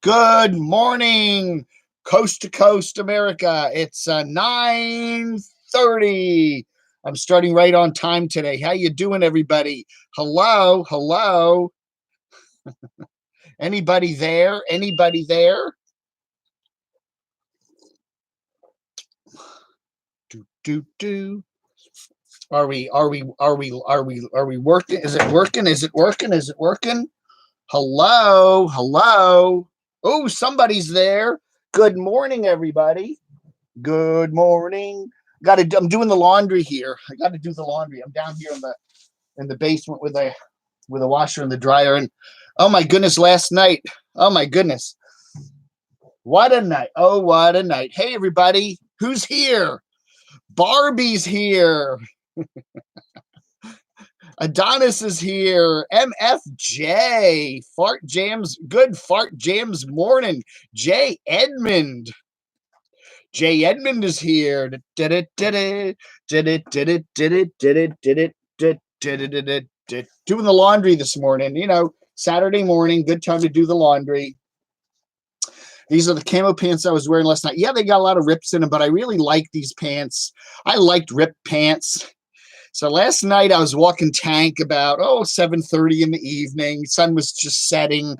Good morning, coast to coast America. It's 9:30. I'm starting right on time today. How you doing, everybody? Hello, hello. Anybody there? Anybody there? Do. Are we working? Is it working? Is it working? Is it working? Hello, hello. Oh, somebody's there. Good morning, everybody. Good morning. I'm doing the laundry here. I got to do the laundry. I'm down here in the basement with a washer and the dryer. And oh my goodness, last night. Oh my goodness. What a night. Oh, what a night. Hey everybody. Who's here? Barbie's here. Adonis is here. MFJ. Fart Jams. Good Fart Jams morning. J. Edmond. J. Edmond is here. Doing the laundry this morning. You know, Saturday morning, good time to do the laundry. These are the camo pants I was wearing last night. Yeah, they got a lot of rips in them, but I really like these pants. I liked ripped pants. So last night I was walking tank about 7:30 in the evening. Sun was just setting.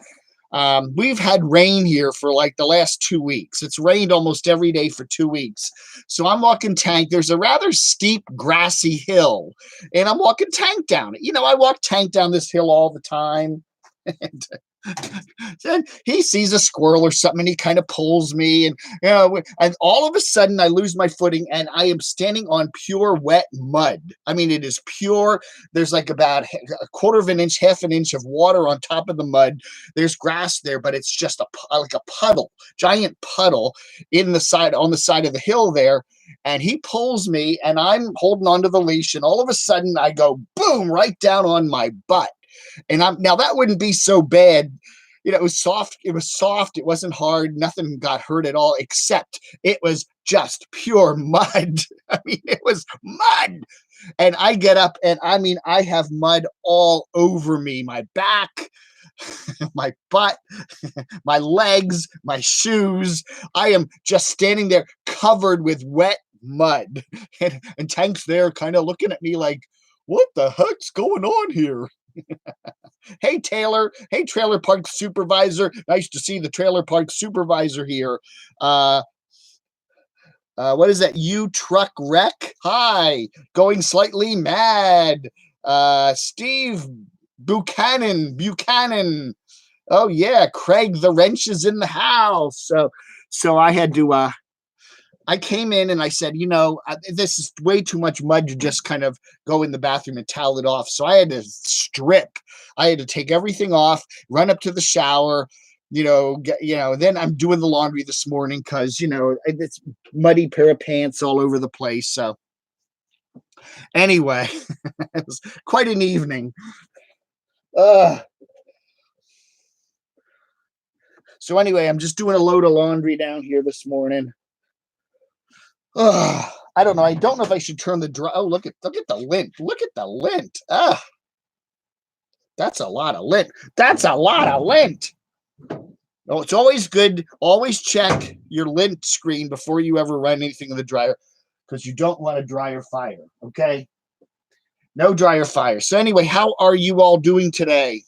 We've had rain here for like the last 2 weeks. It's rained almost every day for 2 weeks. So I'm walking tank. There's a rather steep grassy hill, and I'm walking tank down it. You know, I walk tank down this hill all the time. And he sees a squirrel or something, and he kind of pulls me, and and all of a sudden I lose my footing, and I am standing on pure wet mud. I mean, it is pure. There's like about a quarter of an inch, half an inch of water on top of the mud. There's grass there, but it's just like a puddle, giant puddle on the side of the hill there. And he pulls me, and I'm holding onto the leash, and all of a sudden I go boom right down on my butt. And now that wouldn't be so bad. You know, it was soft. It was soft. It wasn't hard. Nothing got hurt at all, except it was just pure mud. I mean, it was mud. And I get up, and I mean, I have mud all over me, my back, my butt, my legs, my shoes. I am just standing there covered with wet mud. And Tank's there kind of looking at me like, what the heck's going on here? Hey, Taylor. Hey, trailer park supervisor. Nice to see the trailer park supervisor here. What is that? You truck wreck? Hi. Going slightly mad. Steve Buchanan. Oh, yeah. Craig the wrench is in the house. So I had to I came in and I said, this is way too much mud to just kind of go in the bathroom and towel it off. So I had to strip. I had to take everything off, run up to the shower, then I'm doing the laundry this morning because, it's muddy pair of pants all over the place. So anyway, it was quite an evening. So anyway, I'm just doing a load of laundry down here this morning. I don't know. I don't know if I should turn the dry. Oh, look at the lint. Look at the lint. That's a lot of lint. That's a lot of lint. Oh, it's always good. Always check your lint screen before you ever run anything in the dryer, because you don't want a dryer fire. Okay. No dryer fire. So anyway, how are you all doing today?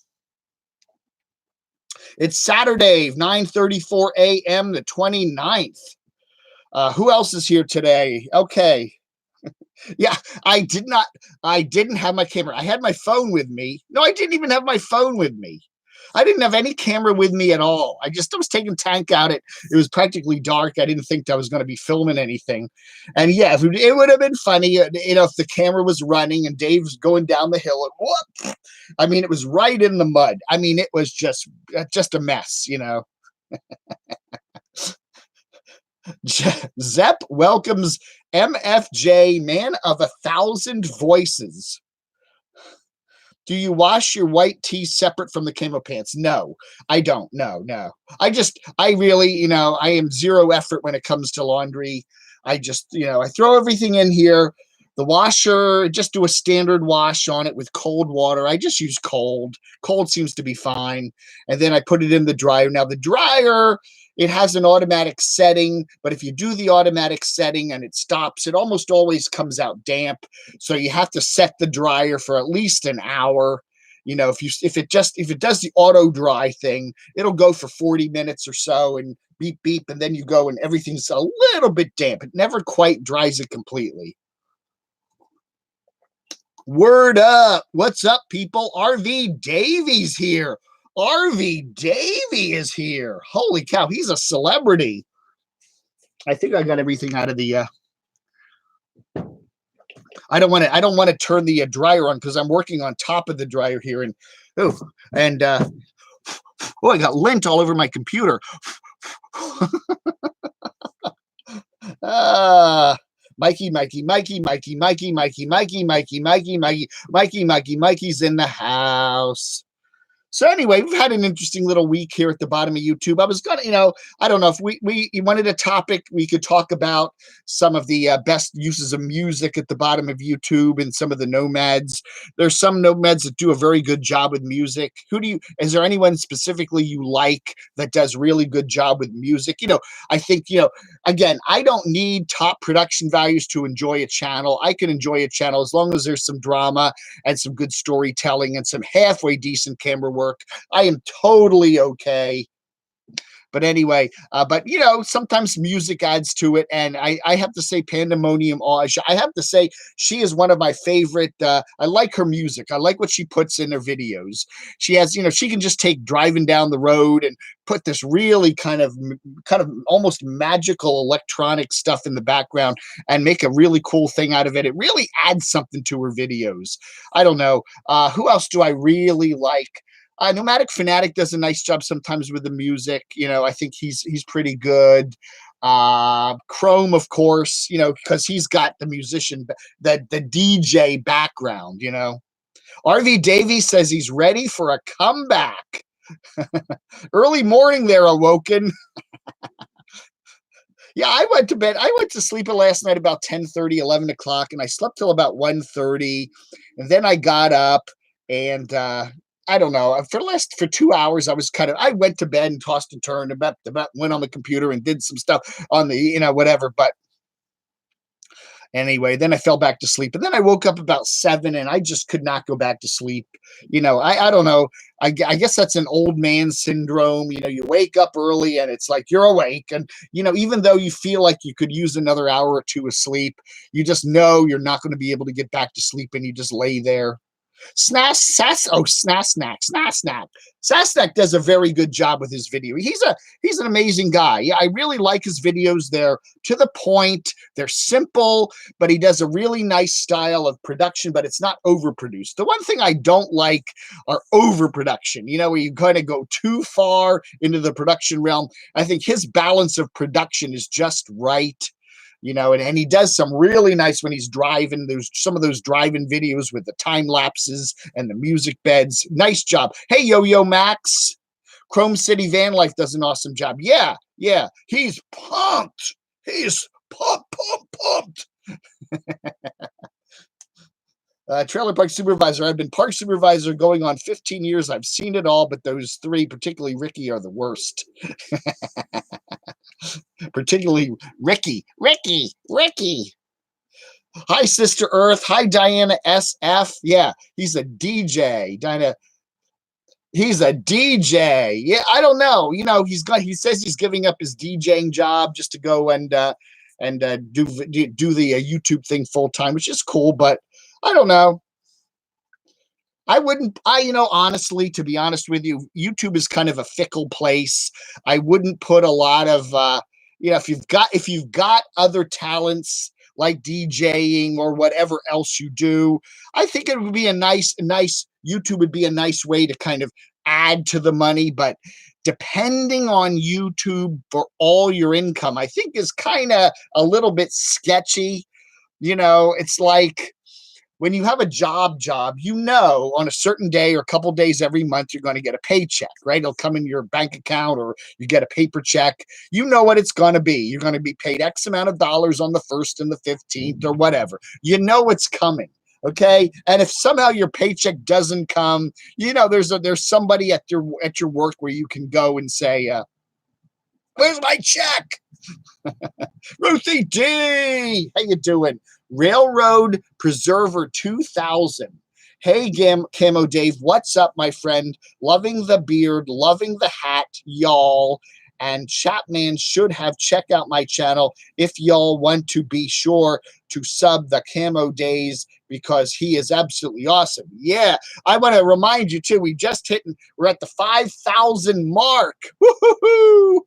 It's Saturday, 9:34 a.m. the 29th. Who else is here today? Okay. Yeah, I didn't have my camera. I had my phone with me. No, I didn't even have my phone with me. I didn't have any camera with me at all. I was taking Tank out. It was practically dark. I didn't think I was going to be filming anything. And yeah, it would have been funny, if the camera was running and Dave was going down the hill. And whoop! I mean, it was right in the mud. I mean, it was just a mess, Zepp welcomes MFJ, man of 1,000 voices. Do you wash your white tee separate from the camo pants? No, I don't. No, no. I really, I am zero effort when it comes to laundry. I just, I throw everything in here. The washer, just do a standard wash on it with cold water. I just use cold. Cold seems to be fine. And then I put it in the dryer. Now, the dryer, it has an automatic setting, but if you do the automatic setting and it stops, it almost always comes out damp. So you have to set the dryer for at least an hour. If it does the auto dry thing, it'll go for 40 minutes or so and beep beep, and then you go and everything's a little bit damp. It never quite dries it completely. Word up. What's up, people? RV Davies here. RV Davey is here. Holy cow, he's a celebrity. I think I got everything out of the I don't want to turn the dryer on because I'm working on top of the dryer here, and I got lint all over my computer. Mikey's in the house. So anyway, we've had an interesting little week here at the bottom of YouTube. I was gonna, I don't know if we wanted a topic we could talk about some of the best uses of music at the bottom of YouTube and some of the nomads. There's some nomads that do a very good job with music. Is there anyone specifically you like that does really good job with music? I think, again, I don't need top production values to enjoy a channel. I can enjoy a channel as long as there's some drama and some good storytelling and some halfway decent camera work. I am totally okay. But anyway, sometimes music adds to it, and I have to say, Pandemonium. I have to say, she is one of my favorite. I like her music. I like what she puts in her videos. She has, she can just take driving down the road and put this really kind of almost magical electronic stuff in the background and make a really cool thing out of it. It really adds something to her videos. I don't know. Who else do I really like? Nomadic Fanatic does a nice job sometimes with the music. I think he's pretty good. Chrome, of course, because he's got the musician, the DJ background. RV Davies says he's ready for a comeback. Early morning there, Awoken. Yeah, I went to sleep last night about 10:30, 11 o'clock, and I slept till about 1:30, and then I got up and I don't know. For 2 hours, I went to bed and tossed and turned about went on the computer and did some stuff on the, whatever. But anyway, then I fell back to sleep. And then I woke up about 7 and I just could not go back to sleep. I don't know. I guess that's an old man syndrome. You wake up early and it's like you're awake. And, even though you feel like you could use another hour or two of sleep, you just know you're not going to be able to get back to sleep and you just lay there. Snasnack does a very good job with his video. He's an amazing guy. Yeah, I really like his videos. They're to the point. They're simple, but he does a really nice style of production, but it's not overproduced. The one thing I don't like are overproduction, where you kind of go too far into the production realm. I think his balance of production is just right. And he does some really nice when he's driving. There's some of those driving videos with the time lapses and the music beds. Nice job. Hey, Yo-Yo Max. Chrome City Van Life does an awesome job. Yeah. He's pumped. He's pumped. Trailer park supervisor. I've been park supervisor going on 15 years. I've seen it all, but those 3, particularly Ricky, are the worst. Particularly Ricky. Hi, Sister Earth. Hi, Diana SF. Yeah, he's a DJ. He's a DJ. Yeah, I don't know. He says he's giving up his DJing job just to go and do the YouTube thing full time, which is cool, but I don't know. Honestly, to be honest with you, YouTube is kind of a fickle place. I wouldn't put a lot of, if you've got other talents like DJing or whatever else you do, I think it would be YouTube would be a nice way to kind of add to the money. But depending on YouTube for all your income, I think is kind of a little bit sketchy. It's like when you have a job, on a certain day or a couple days every month, you're going to get a paycheck, right? It'll come in your bank account or you get a paper check. You know what it's going to be. You're going to be paid X amount of dollars on the 1st and the 15th or whatever. You know it's coming. Okay. And if somehow your paycheck doesn't come, there's somebody at your work where you can go and say, where's my check? Ruthie D, how you doing? Railroad Preserver 2000. Hey, Camo Dave, what's up, my friend? Loving the beard, loving the hat, y'all. And Chapman should have checked out my channel if y'all want to be sure to sub the Camo Days because he is absolutely awesome. Yeah, I want to remind you too, we're at the 5,000 mark. Woo-hoo-hoo!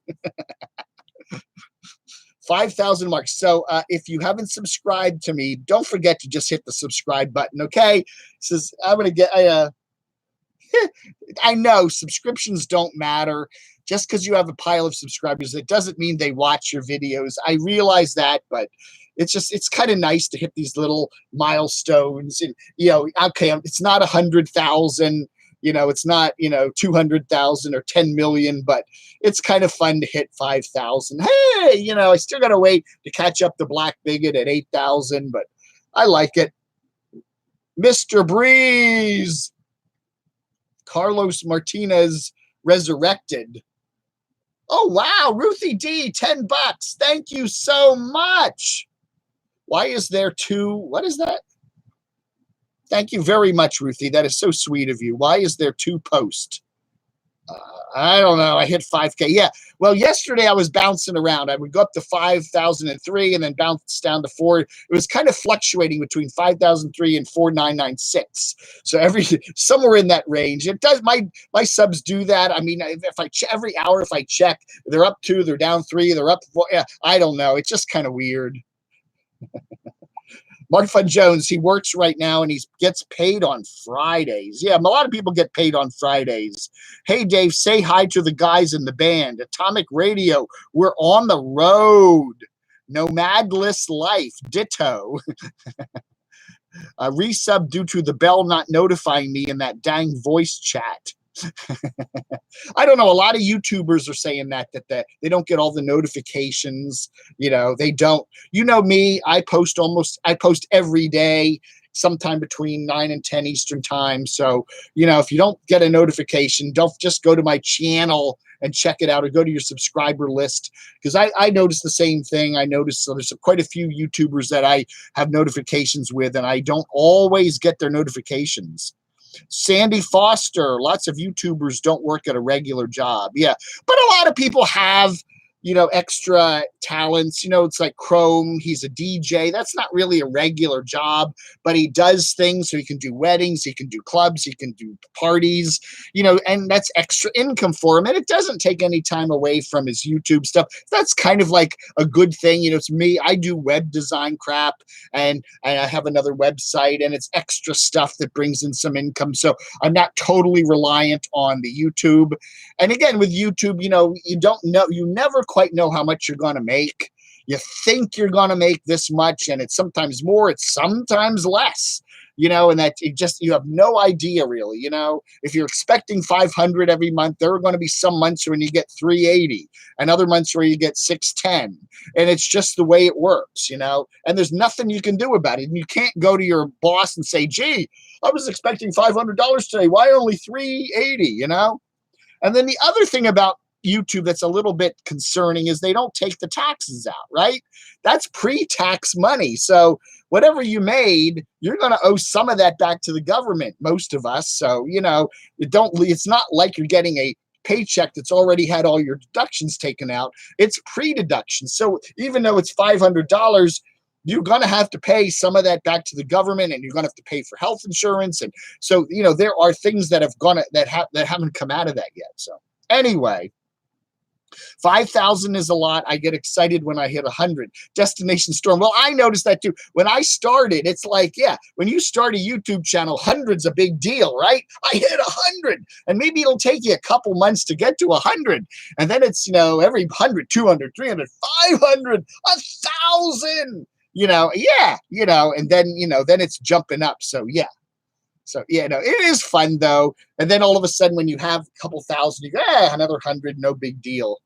5,000 marks. So if you haven't subscribed to me, don't forget to just hit the subscribe button, okay? Says I'm gonna get. I know subscriptions don't matter. Just because you have a pile of subscribers, it doesn't mean they watch your videos. I realize that, but it's kind of nice to hit these little milestones. And okay, it's not 100,000. It's not 200,000 or 10 million, but it's kind of fun to hit 5,000. Hey, I still got to wait to catch up the Black Bigot at 8,000, but I like it. Mr. Breeze, Carlos Martinez resurrected. Oh, wow. Ruthie D, $10. Thank you so much. Why is there two? What is that? Thank you very much, Ruthie. That is so sweet of you. Why is there two posts? I don't know. I hit 5K. Yeah. Well, yesterday I was bouncing around. I would go up to 5,003 and then bounce down to 4. It was kind of fluctuating between 5,003 and 4,996. So somewhere in that range. It does. My subs do that. I mean, every hour if I check, they're up 2, they're down 3, they're up 4. Yeah, I don't know. It's just kind of weird. Mark Fun Jones, he works right now and he gets paid on Fridays. Yeah, a lot of people get paid on Fridays. Hey, Dave, say hi to the guys in the band. Atomic Radio, we're on the road. Nomadless Life, ditto. Resub due to the bell not notifying me in that dang voice chat. I don't know. A lot of YouTubers are saying that they don't get all the notifications. They don't. Me, I post every day, sometime between 9 and 10 Eastern time. So, if you don't get a notification, don't just go to my channel and check it out or go to your subscriber list. Because I noticed the same thing. I noticed there's quite a few YouTubers that I have notifications with, and I don't always get their notifications. Sandy Foster, lots of YouTubers don't work at a regular job. Yeah, but a lot of people have, extra talents. It's like Chrome. He's a DJ. That's not really a regular job, but he does things. So he can do weddings, he can do clubs, he can do parties, and that's extra income for him. And it doesn't take any time away from his YouTube stuff. That's kind of like a good thing. It's me. I do web design crap and I have another website and it's extra stuff that brings in some income. So I'm not totally reliant on the YouTube. And again, with YouTube, you don't know, you never quite know how much you're going to make. You think you're going to make this much, and it's sometimes more, it's sometimes less, and that you have no idea really. If you're expecting 500 every month, there are going to be some months when you get 380 and other months where you get 610. And it's just the way it works, and there's nothing you can do about it. And you can't go to your boss and say, gee, I was expecting $500 today. Why only 380, And then the other thing about YouTube that's a little bit concerning is they don't take the taxes out, right? That's pre-tax money. So whatever you made, you're going to owe some of that back to the government, most of us. So, it's not like you're getting a paycheck that's already had all your deductions taken out. It's pre-deduction. So even though it's $500, you're going to have to pay some of that back to the government, and you're going to have to pay for health insurance. And so, there are things that have gone that haven't come out of that yet. So anyway, 5,000 is a lot. I get excited when I hit 100. Destination Storm. Well, I noticed that too. When I started, it's like, yeah, when you start a YouTube channel, 100's a big deal, right? I hit 100, and maybe it'll take you a couple months to get to 100. And then it's, every 100, 200, 300, 500, 1,000, yeah, and then, then it's jumping up. So, yeah. So, yeah, no, it is fun, though. And then all of a sudden, when you have a couple thousand, you go, another 100, no big deal.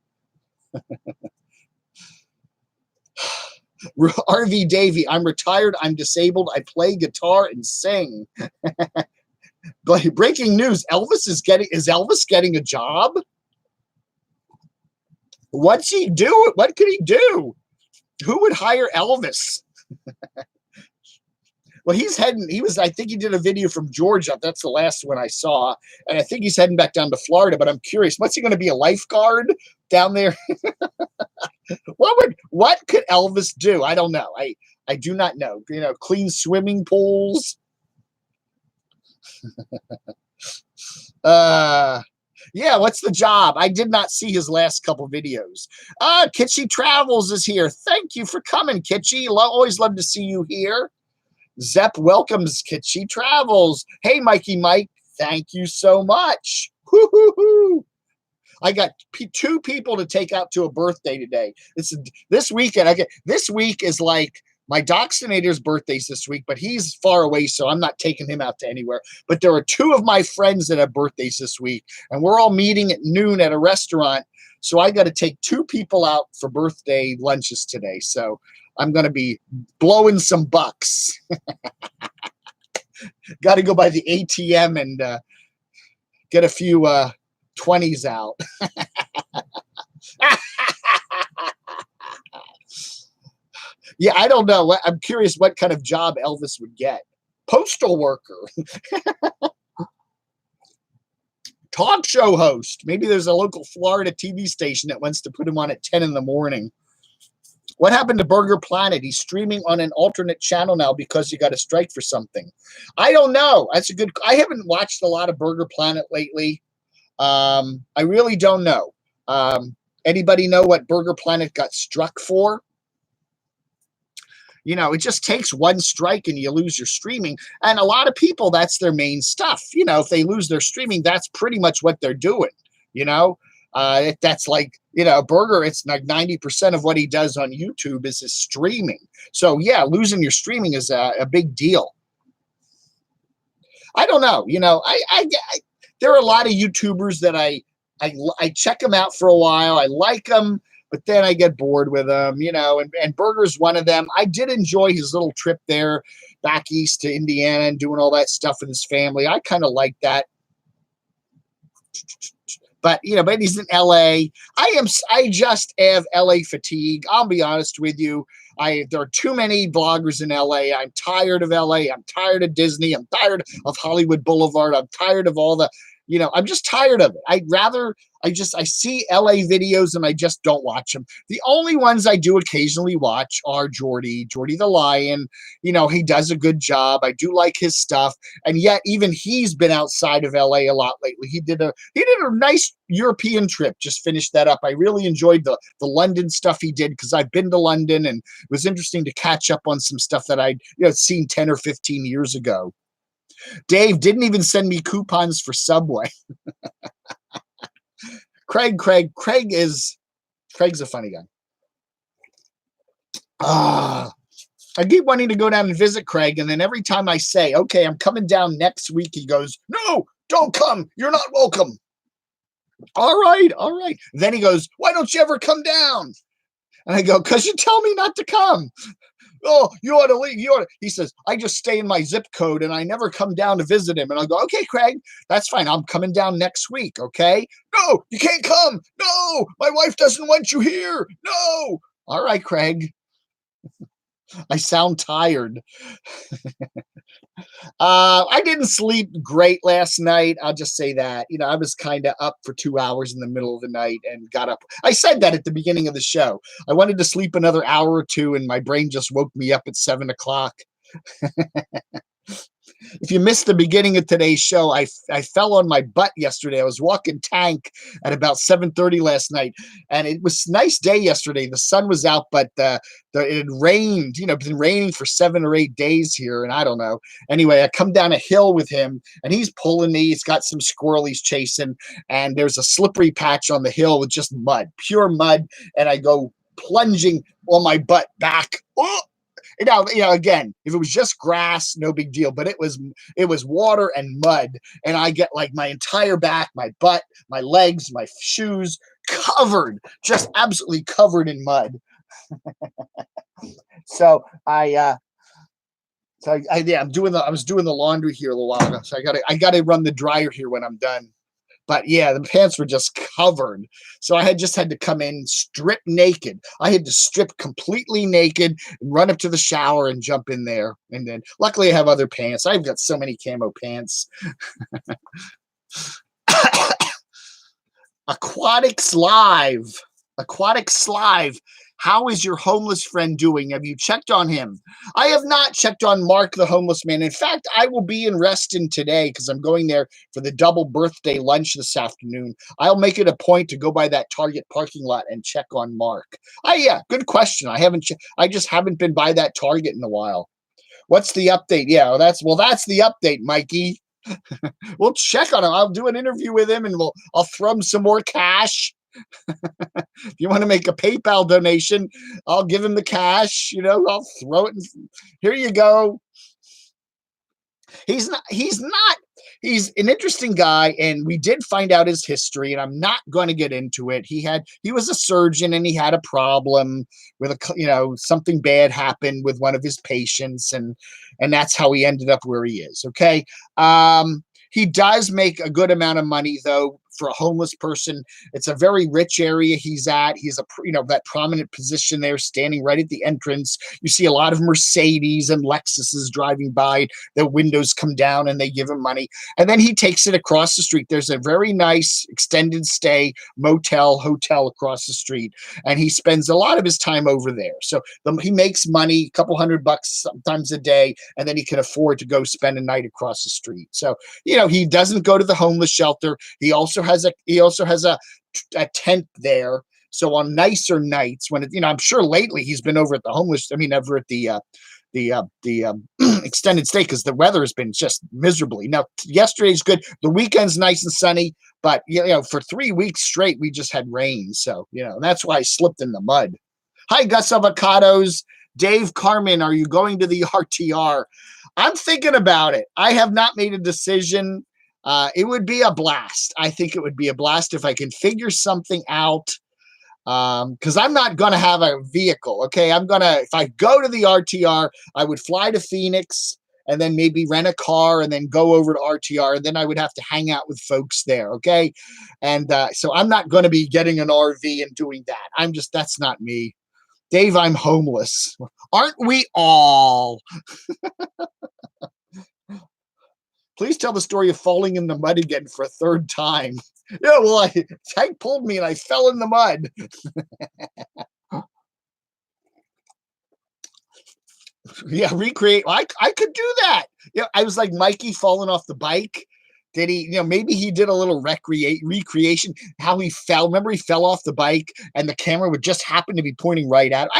RV Davey, I'm retired. I'm disabled. I play guitar and sing. Breaking news: is Elvis getting a job? What's he do? What could he do? Who would hire Elvis? Well, I think he did a video from Georgia. That's the last one I saw. And I think he's heading back down to Florida, but I'm curious, what's he going to be, a lifeguard down there? What could Elvis do? I don't know. I do not know. Clean swimming pools. Yeah, what's the job? I did not see his last couple videos. Kitschy Travels is here. Thank you for coming, Kitschy. Always love to see you here. Zepp welcomes Kitschy Travels. Hey, Mikey Mike, thank you so much. Woo-hoo-hoo. I got 2 people to take out to a birthday today. This weekend. This week is like my Doxinator's birthday's this week, but he's far away, so I'm not taking him out to anywhere. But there are 2 of my friends that have birthdays this week, and we're all meeting at noon at a restaurant. So I got to take 2 people out for birthday lunches today. So I'm going to be blowing some bucks. Got to go by the ATM and get a few 20s out. Yeah, I don't know. I'm curious what kind of job Elvis would get. Postal worker. Talk show host. Maybe there's a local Florida TV station that wants to put him on at 10 in the morning. What happened to Burger Planet? He's streaming on an alternate channel now because he got a strike for something. I don't know. I haven't watched a lot of Burger Planet lately. I really don't know. Anybody know what Burger Planet got struck for? It just takes one strike and you lose your streaming. And a lot of people, that's their main stuff. If they lose their streaming, that's pretty much what they're doing. That's like, Burger, it's like 90% of what he does on YouTube is his streaming. So, yeah, losing your streaming is a big deal. I don't know. There are a lot of YouTubers that I check them out for a while. I like them, but then I get bored with them, and Burger's one of them. I did enjoy his little trip there back east to Indiana and doing all that stuff with his family. I kind of like that. But, but he's in LA. I just have LA fatigue. I'll be honest with you. There are too many bloggers in LA. I'm tired of LA. I'm tired of Disney. I'm tired of Hollywood Boulevard. I'm tired of all the, I'm just tired of it. I see LA videos and I just don't watch them. The only ones I do occasionally watch are Jordy the Lion. He does a good job. I do like his stuff. And yet even he's been outside of LA a lot lately. He did a nice European trip, just finished that up. I really enjoyed the London stuff he did because I've been to London and it was interesting to catch up on some stuff that I'd seen 10 or 15 years ago. Dave didn't even send me coupons for Subway. Craig's a funny guy. I keep wanting to go down and visit Craig, and then every time I say, okay, I'm coming down next week, he goes, no, don't come. You're not welcome. All right. Then he goes, why don't you ever come down? And I go, because you tell me not to come. Oh, you ought to leave. He says, I just stay in my zip code and I never come down to visit him. And I go, okay, Craig, that's fine. I'm coming down next week. Okay. No, you can't come. No, my wife doesn't want you here. No. All right, Craig. I sound tired. I didn't sleep great last night. I'll just say that. I was kind of up for 2 hours in the middle of the night and got up. I said that at the beginning of the show. I wanted to sleep another hour or two, and my brain just woke me up at 7 o'clock. If you missed the beginning of today's show, I fell on my butt yesterday. I was walking tank at about 7:30 last night, and it was a nice day yesterday. The sun was out, but it had rained. You know, it's been raining for 7 or 8 days here, and I don't know. Anyway, I come down a hill with him, and he's pulling me. He's got some squirrel he's chasing, and there's a slippery patch on the hill with just mud, pure mud, and I go plunging on my butt back. Oh! Again, if it was just grass, no big deal. But it was water and mud, and I get like my entire back, my butt, my legs, my shoes covered, just absolutely covered in mud. So yeah, I was doing the laundry here a little while ago. So I gotta run the dryer here when I'm done. But yeah, the pants were just covered. So I had to come in strip naked. I had to strip completely naked and run up to the shower and jump in there. And then luckily I have other pants. I've got so many camo pants. Aquatics Live. Aquatics Live. How is your homeless friend doing? Have you checked on him? I have not checked on Mark, the homeless man. In fact, I will be in Reston today because I'm going there for the double birthday lunch this afternoon. I'll make it a point to go by that Target parking lot and check on Mark. Yeah, good question. I just haven't been by that Target in a while. What's the update? Yeah, that's the update, Mikey. We'll check on him. I'll do an interview with him, and I'll throw him some more cash. If you want to make a PayPal donation, I'll give him the cash. I'll throw it. Here you go. He's an interesting guy, and we did find out his history, and I'm not going to get into it. He was a surgeon, and he had a problem with something bad happened with one of his patients, and that's how he ended up where he is. Okay. He does make a good amount of money, though, for a homeless person. It's a very rich area he's at. He's that prominent position there, standing right at the entrance. You see a lot of Mercedes and Lexuses driving by. Their windows come down, and they give him money. And then he takes it across the street. There's a very nice extended stay hotel across the street, and he spends a lot of his time over there. So he makes money, a couple $100 sometimes a day, and then he can afford to go spend a night across the street. So he doesn't go to the homeless shelter. He also has a tent there. So on nicer nights, when I'm sure lately he's been over at the over at the extended stay, because the weather has been just miserably. Now yesterday's good. The weekend's nice and sunny, but for 3 weeks straight we just had rain. So that's why I slipped in the mud. Hi, Gus Avocados. Dave Carmen, are you going to the RTR? I'm thinking about it. I have not made a decision. It would be a blast. I think it would be a blast if I can figure something out. Because I'm not going to have a vehicle. Okay. If I go to the RTR, I would fly to Phoenix and then maybe rent a car and then go over to RTR. And then I would have to hang out with folks there. Okay. And so I'm not going to be getting an RV and doing that. That's not me. Dave, I'm homeless. Aren't we all? Please tell the story of falling in the mud again for a third time. Yeah, well, Tank pulled me and I fell in the mud. Yeah, recreate. I could do that. Yeah, I was like Mikey falling off the bike. Did he, maybe he did a little recreation, how he fell. Remember, he fell off the bike and the camera would just happen to be pointing right at him.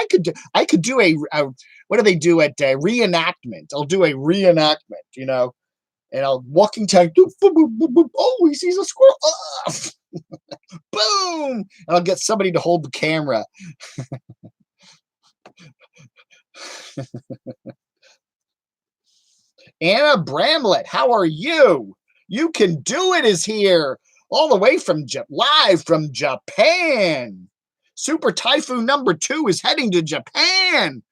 I could do a what do they do at reenactment? I'll do a reenactment, and I'll walking tank. Oh, he sees a squirrel. Boom. And I'll get somebody to hold the camera. Anna Bramlett, how are you? You Can Do It is here, all the way live from Japan. Super Typhoon number 2 is heading to Japan.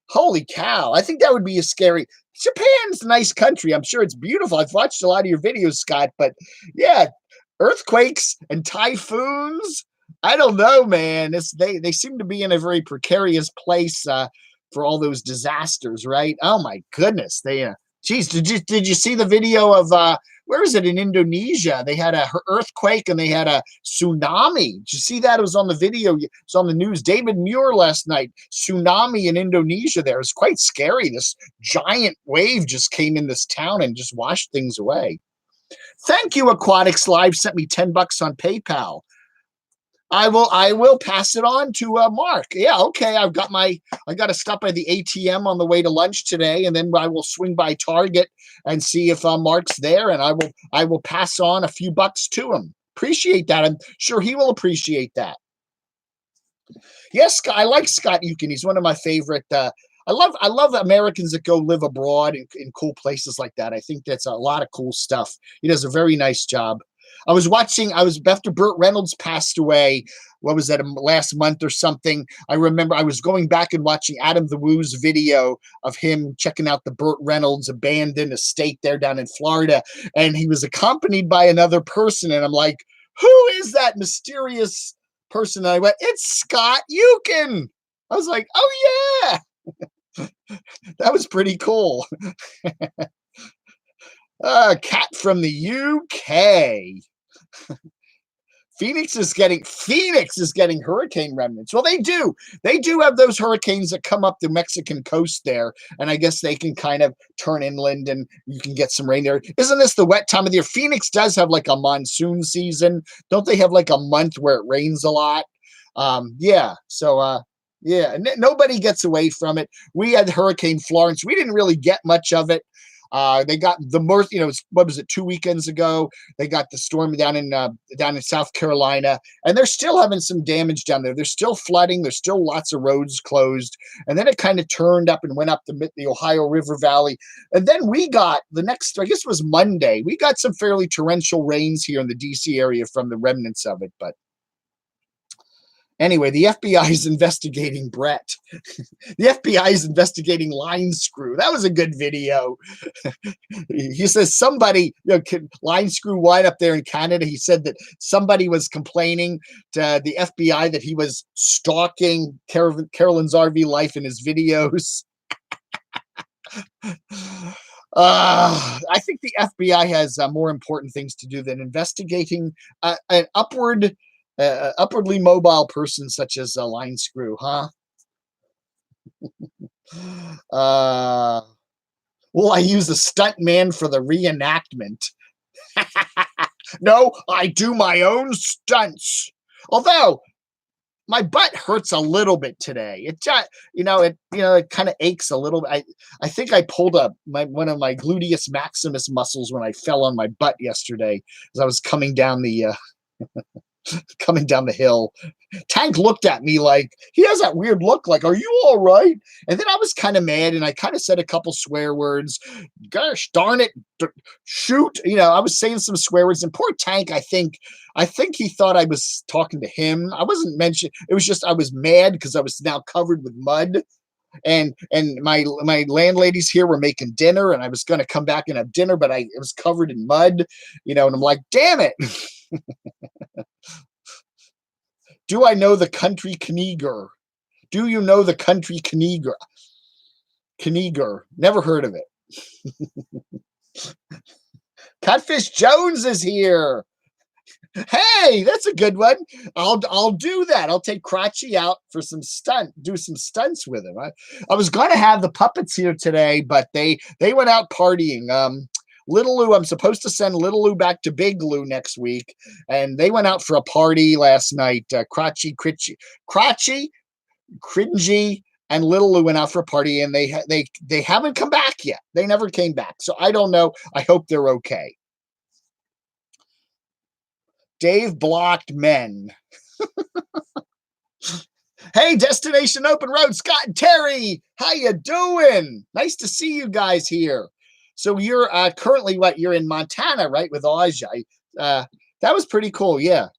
Holy cow. I think that would be a scary. Japan's a nice country. I'm sure it's beautiful. I've watched a lot of your videos, Scott, but yeah, earthquakes and typhoons. I don't know, man. They seem to be in a very precarious place for all those disasters, right? Oh my goodness. Geez, did you see the video of where is it, in Indonesia? They had a earthquake and they had a tsunami. Did you see that? It was on the video. It was on the news. David Muir last night. Tsunami in Indonesia. There, it's quite scary. This giant wave just came in this town and just washed things away. Thank you, Aquatics Live sent me $10 on PayPal. I will pass it on to Mark. Yeah, okay. I got to stop by the ATM on the way to lunch today, and then I will swing by Target and see if Mark's there, and I will pass on a few bucks to him. Appreciate that. I'm sure he will appreciate that. Yes, I like Scott Euchen. He's one of my favorite. I love Americans that go live abroad in cool places like that. I think that's a lot of cool stuff. He does a very nice job. After Burt Reynolds passed away, what was that, last month or something? I remember I was going back and watching Adam the Woo's video of him checking out the Burt Reynolds abandoned estate there down in Florida. And he was accompanied by another person. And I'm like, who is that mysterious person? And I went, it's Scott Euchen. I was like, oh yeah. That was pretty cool. Cat from the UK. Phoenix is getting hurricane remnants. Well, they do have those hurricanes that come up the Mexican coast there, and I guess they can kind of turn inland and you can get some rain there. Isn't this the wet time of the year? Phoenix does have like a monsoon season. Don't they have like a month where it rains a lot? Yeah. So yeah, nobody gets away from it. We had Hurricane Florence. We didn't really get much of it. They got the most, what was it, 2 weekends ago? They got the storm down in South Carolina, and they're still having some damage down there. There's still flooding. There's still lots of roads closed. And then it kind of turned up and went up the Ohio River Valley. And then we got I guess it was Monday, we got some fairly torrential rains here in the DC area from the remnants of it. But anyway, the FBI is investigating Brett. The FBI is investigating Line Screw. That was a good video. He says somebody, Line Screw Wine up there in Canada, he said that somebody was complaining to the FBI that he was stalking Carolyn's RV life in his videos. I think the FBI has more important things to do than investigating an upwardly mobile person such as Line Screw, huh? Will I use a stunt man for the reenactment? No, I do my own stunts. Although my butt hurts a little bit today. It just, it kind of aches a little bit. I think I pulled one of my gluteus maximus muscles when I fell on my butt yesterday as I was coming down the hill. Tank looked at me like, he has that weird look like, are you all right? And then I was kind of mad and I kind of said a couple swear words. Gosh darn it, shoot. I was saying some swear words, and poor Tank, I think he thought I was talking to him. I wasn't mentioning, it was just I was mad because I was now covered with mud. And my landladies here were making dinner, and I was going to come back and have dinner, but it was covered in mud, and I'm like, damn it. Do I know the country Knieger? Do you know the country Knieger? Knieger. Never heard of it. Catfish Jones is here. Hey, that's a good one. I'll do that. I'll take Crotchy out for do some stunts with him. I was going to have the puppets here today, but they went out partying. Little Lou, I'm supposed to send Little Lou back to Big Lou next week, and they went out for a party last night. Crotchy, Cringy, and Little Lou went out for a party, and they haven't come back yet. They never came back, so I don't know. I hope they're okay. Dave blocked men. Hey, Destination Open Road, Scott and Terry, how you doing? Nice to see you guys here. So you're currently you're in Montana, right, with Aja. That was pretty cool. Yeah.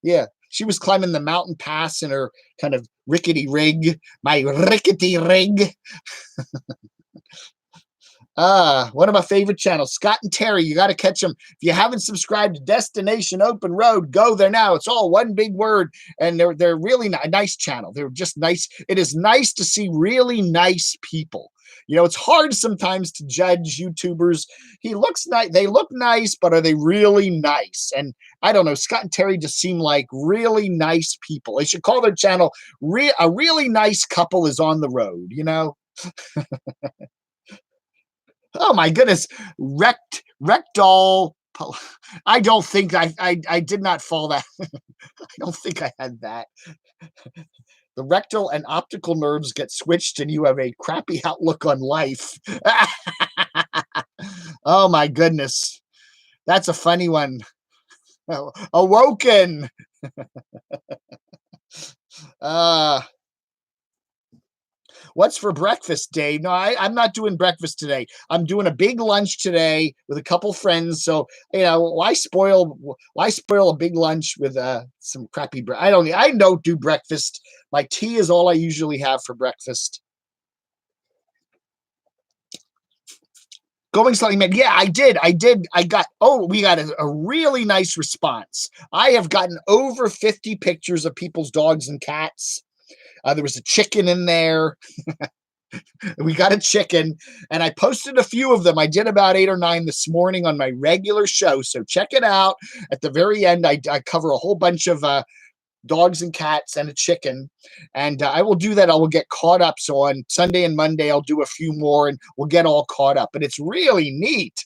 She was climbing the mountain pass in her kind of rickety rig, my rickety rig. One of my favorite channels, Scott and Terry. You got to catch them. If you haven't subscribed to Destination Open Road, go there now. It's all one big word, and they're really a nice channel. They're just nice. It is nice to see really nice people. It's hard sometimes to judge YouTubers. He looks nice. They look nice, but are they really nice? And I don't know. Scott and Terry just seem like really nice people. They should call their channel A Really Nice Couple Is on the Road. Oh my goodness. Rectal. I don't think I did not fall that. I don't think I had that. The rectal and optical nerves get switched and you have a crappy outlook on life. Oh my goodness. That's a funny one. Awoken. Uh What's for breakfast, Dave? No, I'm not doing breakfast today. I'm doing a big lunch today with a couple friends. So, why spoil a big lunch with some crappy bread? I don't do breakfast. My tea is all I usually have for breakfast. Going slightly mad. Yeah, I did. We got a really nice response. I have gotten over 50 pictures of people's dogs and cats. There was a chicken in there. We got a chicken, and I posted a few of them. I did about 8 or 9 this morning on my regular show, so check it out. At the very end, I cover a whole bunch of dogs and cats and a chicken, and I will do that. I will get caught up. So on Sunday and Monday, I'll do a few more, and we'll get all caught up. But it's really neat.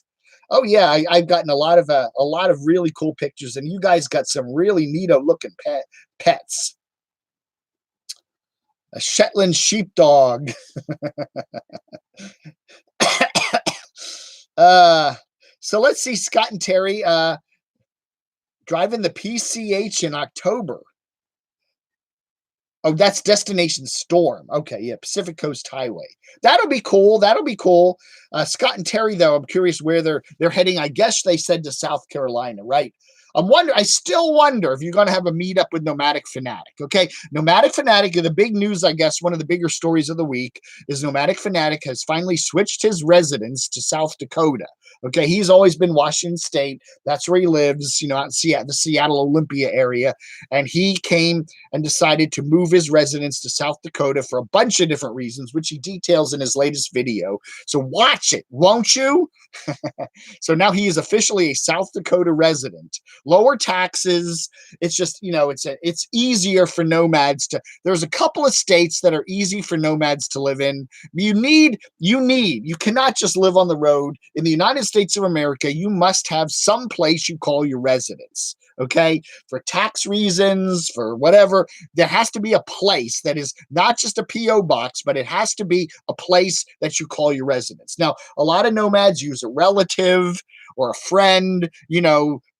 Oh yeah, I've gotten a lot of really cool pictures, and you guys got some really neato looking pets. A Shetland sheepdog. So let's see, Scott and Terry driving the PCH in October. Oh, that's Destination Storm. Okay, yeah, Pacific Coast Highway. That'll be cool. Scott and Terry, though, I'm curious where they're heading. I guess they said to South Carolina, right? I still wonder if you're going to have a meetup with Nomadic Fanatic. Okay, Nomadic Fanatic, the big news, I guess, one of the bigger stories of the week is Nomadic Fanatic has finally switched his residence to South Dakota. Okay, he's always been Washington State. That's where he lives, out in the Seattle Olympia area. And he came and decided to move his residence to South Dakota for a bunch of different reasons, which he details in his latest video. So watch it, won't you? So now he is officially a South Dakota resident. Lower taxes. It's just, it's easier for nomads there's a couple of states that are easy for nomads to live in. You cannot just live on the road. In the United States of America, you must have some place you call your residence. Okay, for tax reasons, for whatever, there has to be a place that is not just a P.O. box, but it has to be a place that you call your residence. Now, a lot of nomads use a relative or a friend,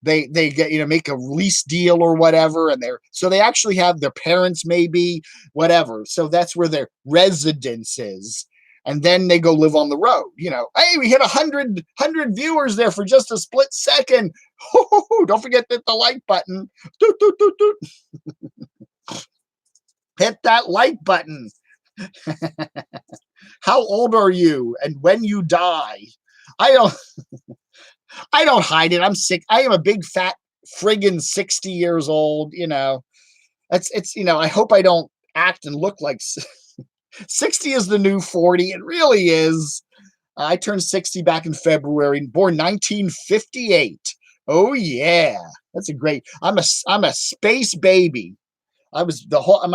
they get, make a lease deal or whatever, and so they actually have their parents, maybe, whatever. So that's where their residence is. And then they go live on the road. Hey, we hit 100 viewers there for just a split second. Don't forget to hit the like button. Doot, doot, doot, doot. Hit that like button. How old are you? And when you die? I don't hide it. I'm sick. I am a big fat friggin' 60 years old. I hope I don't act and look like 60 is the new 40. It really is. I turned 60 back in February, born 1958. Oh yeah, that's a great. I'm a space baby. My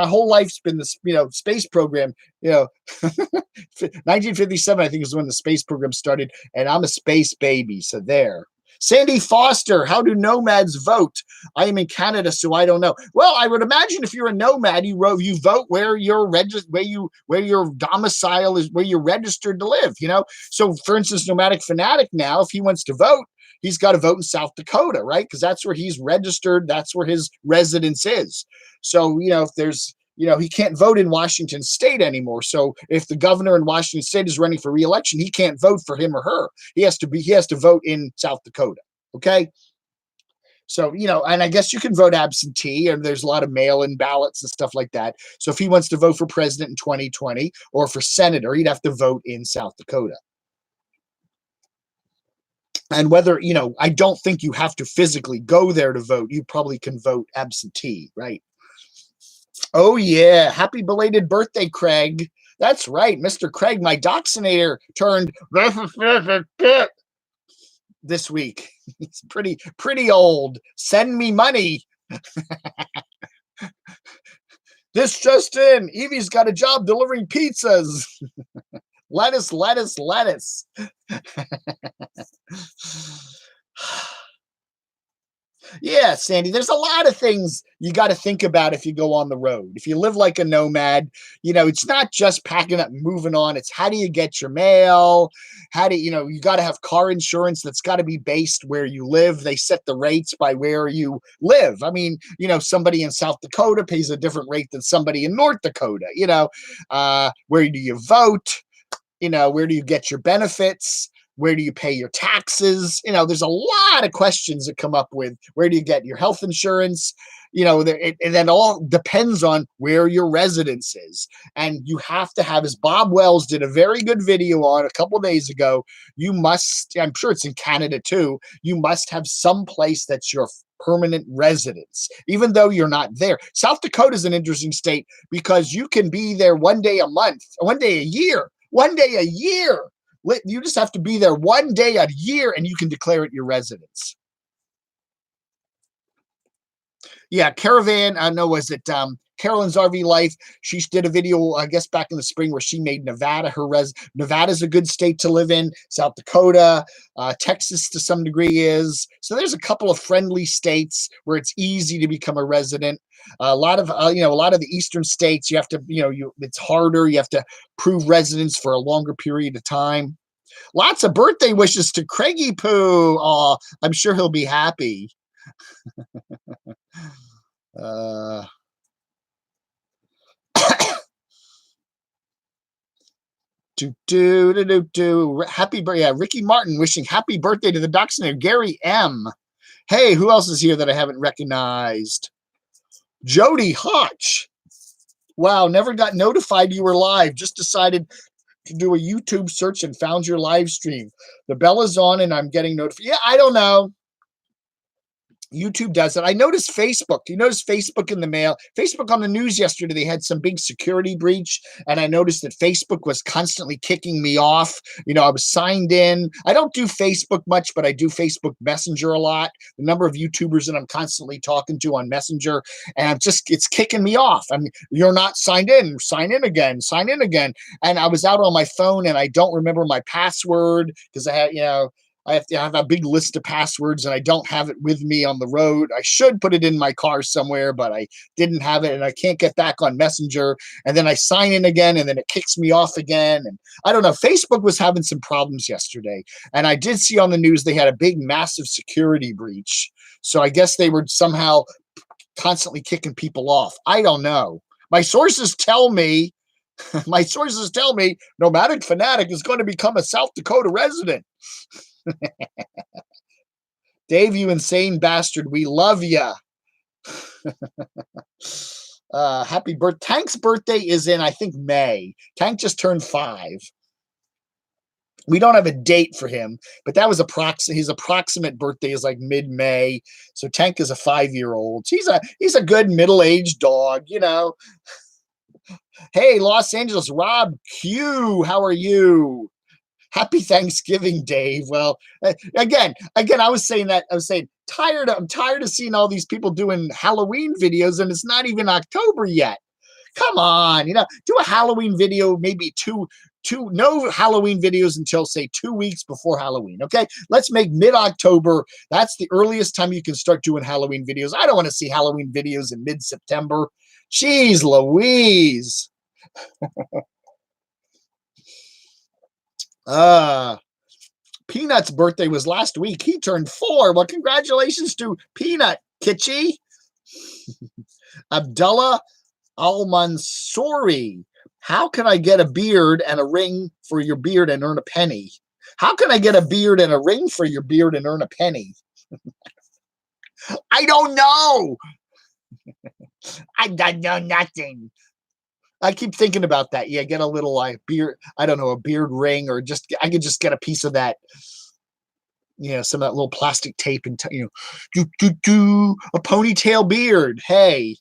whole life's been this, space program. 1957, I think, is when the space program started, and I'm a space baby. So there. Sandy Foster, how do nomads vote? I am in Canada, so I don't know. Well, I would imagine if you're a nomad, you vote where your domicile is, where you're registered to live. So for instance, Nomadic Fanatic now, if he wants to vote, he's got to vote in South Dakota, right? Because that's where he's registered. That's where his residence is. So if there's he can't vote in Washington State anymore. So if the governor in Washington State is running for re-election, he can't vote for him or her. He has to vote in South Dakota. Okay. So, and I guess you can vote absentee, and there's a lot of mail-in ballots and stuff like that. So if he wants to vote for president in 2020 or for senator, he'd have to vote in South Dakota. And whether, I don't think you have to physically go there to vote. You probably can vote absentee, right? Oh, yeah. Happy belated birthday, Craig. That's right, Mr. Craig, my Doxinator turned this week. He's pretty old. Send me money. This just in. Evie's got a job delivering pizzas. Lettuce, lettuce, lettuce. Yeah, Sandy, there's a lot of things you got to think about if you go on the road. If you live like a nomad, it's not just packing up and moving on. It's how do you get your mail? How do you got to have car insurance that's got to be based where you live. They set the rates by where you live. I mean, somebody in South Dakota pays a different rate than somebody in North Dakota. Where do you vote? Where do you get your benefits? Where do you pay your taxes? There's a lot of questions that come up with where do you get your health insurance? And then all depends on where your residence is. And you have to have, as Bob Wells did a very good video on a couple of days ago, I'm sure it's in Canada too, you must have some place that's your permanent residence, even though you're not there. South Dakota is an interesting state because you can be there one day a month, one day a year. You just have to be there one day a year and you can declare it your residence. Yeah, Caravan, I know, was it Carolyn's RV Life? She did a video, I guess, back in the spring where she made Nevada Nevada's a good state to live in. South Dakota, Texas to some degree is. So there's a couple of friendly states where it's easy to become a resident. A lot of the eastern states, you have to, it's harder. You have to prove residence for a longer period of time. Lots of birthday wishes to Craigie Poo. Oh, I'm sure he'll be happy. Uh, Happy birthday. Yeah, Ricky Martin wishing happy birthday to the Doxinator. Gary M. Hey, who else is here that I haven't recognized? Jody Hotch. Wow, never got notified you were live. Just decided to do a YouTube search and found your live stream. The bell is on and I'm getting notified. Yeah, I don't know. YouTube does it. I noticed Facebook. Do you notice Facebook in the mail? Facebook on the news yesterday, they had some big security breach, and I noticed that Facebook was constantly kicking me off. I was signed in. I don't do Facebook much, but I do Facebook Messenger a lot. The number of YouTubers that I'm constantly talking to on Messenger, and it's kicking me off. I mean, you're not signed in. Sign in again. Sign in again. And I was out on my phone, and I don't remember my password because I had, I have to have a big list of passwords and I don't have it with me on the road. I should put it in my car somewhere, but I didn't have it and I can't get back on Messenger. And then I sign in again and then it kicks me off again. And I don't know. Facebook was having some problems yesterday. And I did see on the news they had a big, massive security breach. So I guess they were somehow constantly kicking people off. I don't know. My sources tell me Nomadic Fanatic is going to become a South Dakota resident. Dave, you insane bastard. We love ya. Happy birthday. Tank's birthday is in, I think, May. Tank just turned 5. We don't have a date for him, but that was his approximate birthday is like mid-May. So Tank is a 5-year-old. He's a good middle-aged dog, Hey, Los Angeles, Rob Q, how are you? Happy Thanksgiving, Dave. Well, again, I was saying I'm tired of seeing all these people doing Halloween videos and it's not even October yet. Come on, do a Halloween video, maybe no Halloween videos until say 2 weeks before Halloween. Okay. Let's make mid-October. That's the earliest time you can start doing Halloween videos. I don't want to see Halloween videos in mid-September. Jeez Louise. Peanut's birthday was last week. He turned 4. Well, congratulations to Peanut, Kitschy. Abdullah Al-Mansouri. How can I get a beard and a ring for your beard and earn a penny? How can I get a beard and a ring for your beard and earn a penny? I don't know. I don't know nothing. I keep thinking about that. Yeah, get a little beard. I don't know, a beard ring, or I could just get a piece of that. Some of that little plastic tape and a ponytail beard. Hey,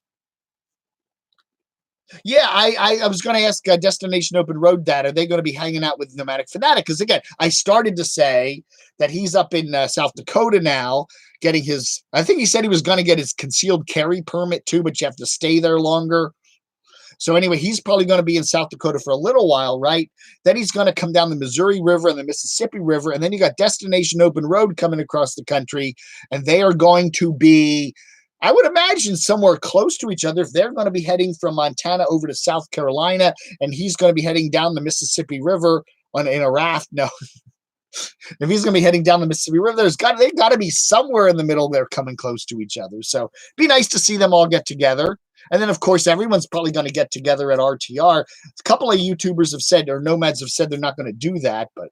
Yeah, I was going to ask Destination Open Road Dad, are they going to be hanging out with Nomadic Fanatic? Because again, I started to say that he's up in South Dakota now, getting his. I think he said he was going to get his concealed carry permit too, but you have to stay there longer. So anyway, he's probably going to be in South Dakota for a little while, right? Then he's going to come down the Missouri River and the Mississippi River, and then you got Destination Open Road coming across the country, and they are going to be, I would imagine, somewhere close to each other. If they're going to be heading from Montana over to South Carolina, and he's going to be heading down the Mississippi River in a raft. No, if he's going to be heading down the Mississippi River, they've got to be somewhere in the middle there, coming close to each other. So it'd be nice to see them all get together. And then, of course, everyone's probably going to get together at RTR. A couple of YouTubers have said, or nomads have said, they're not going to do that. But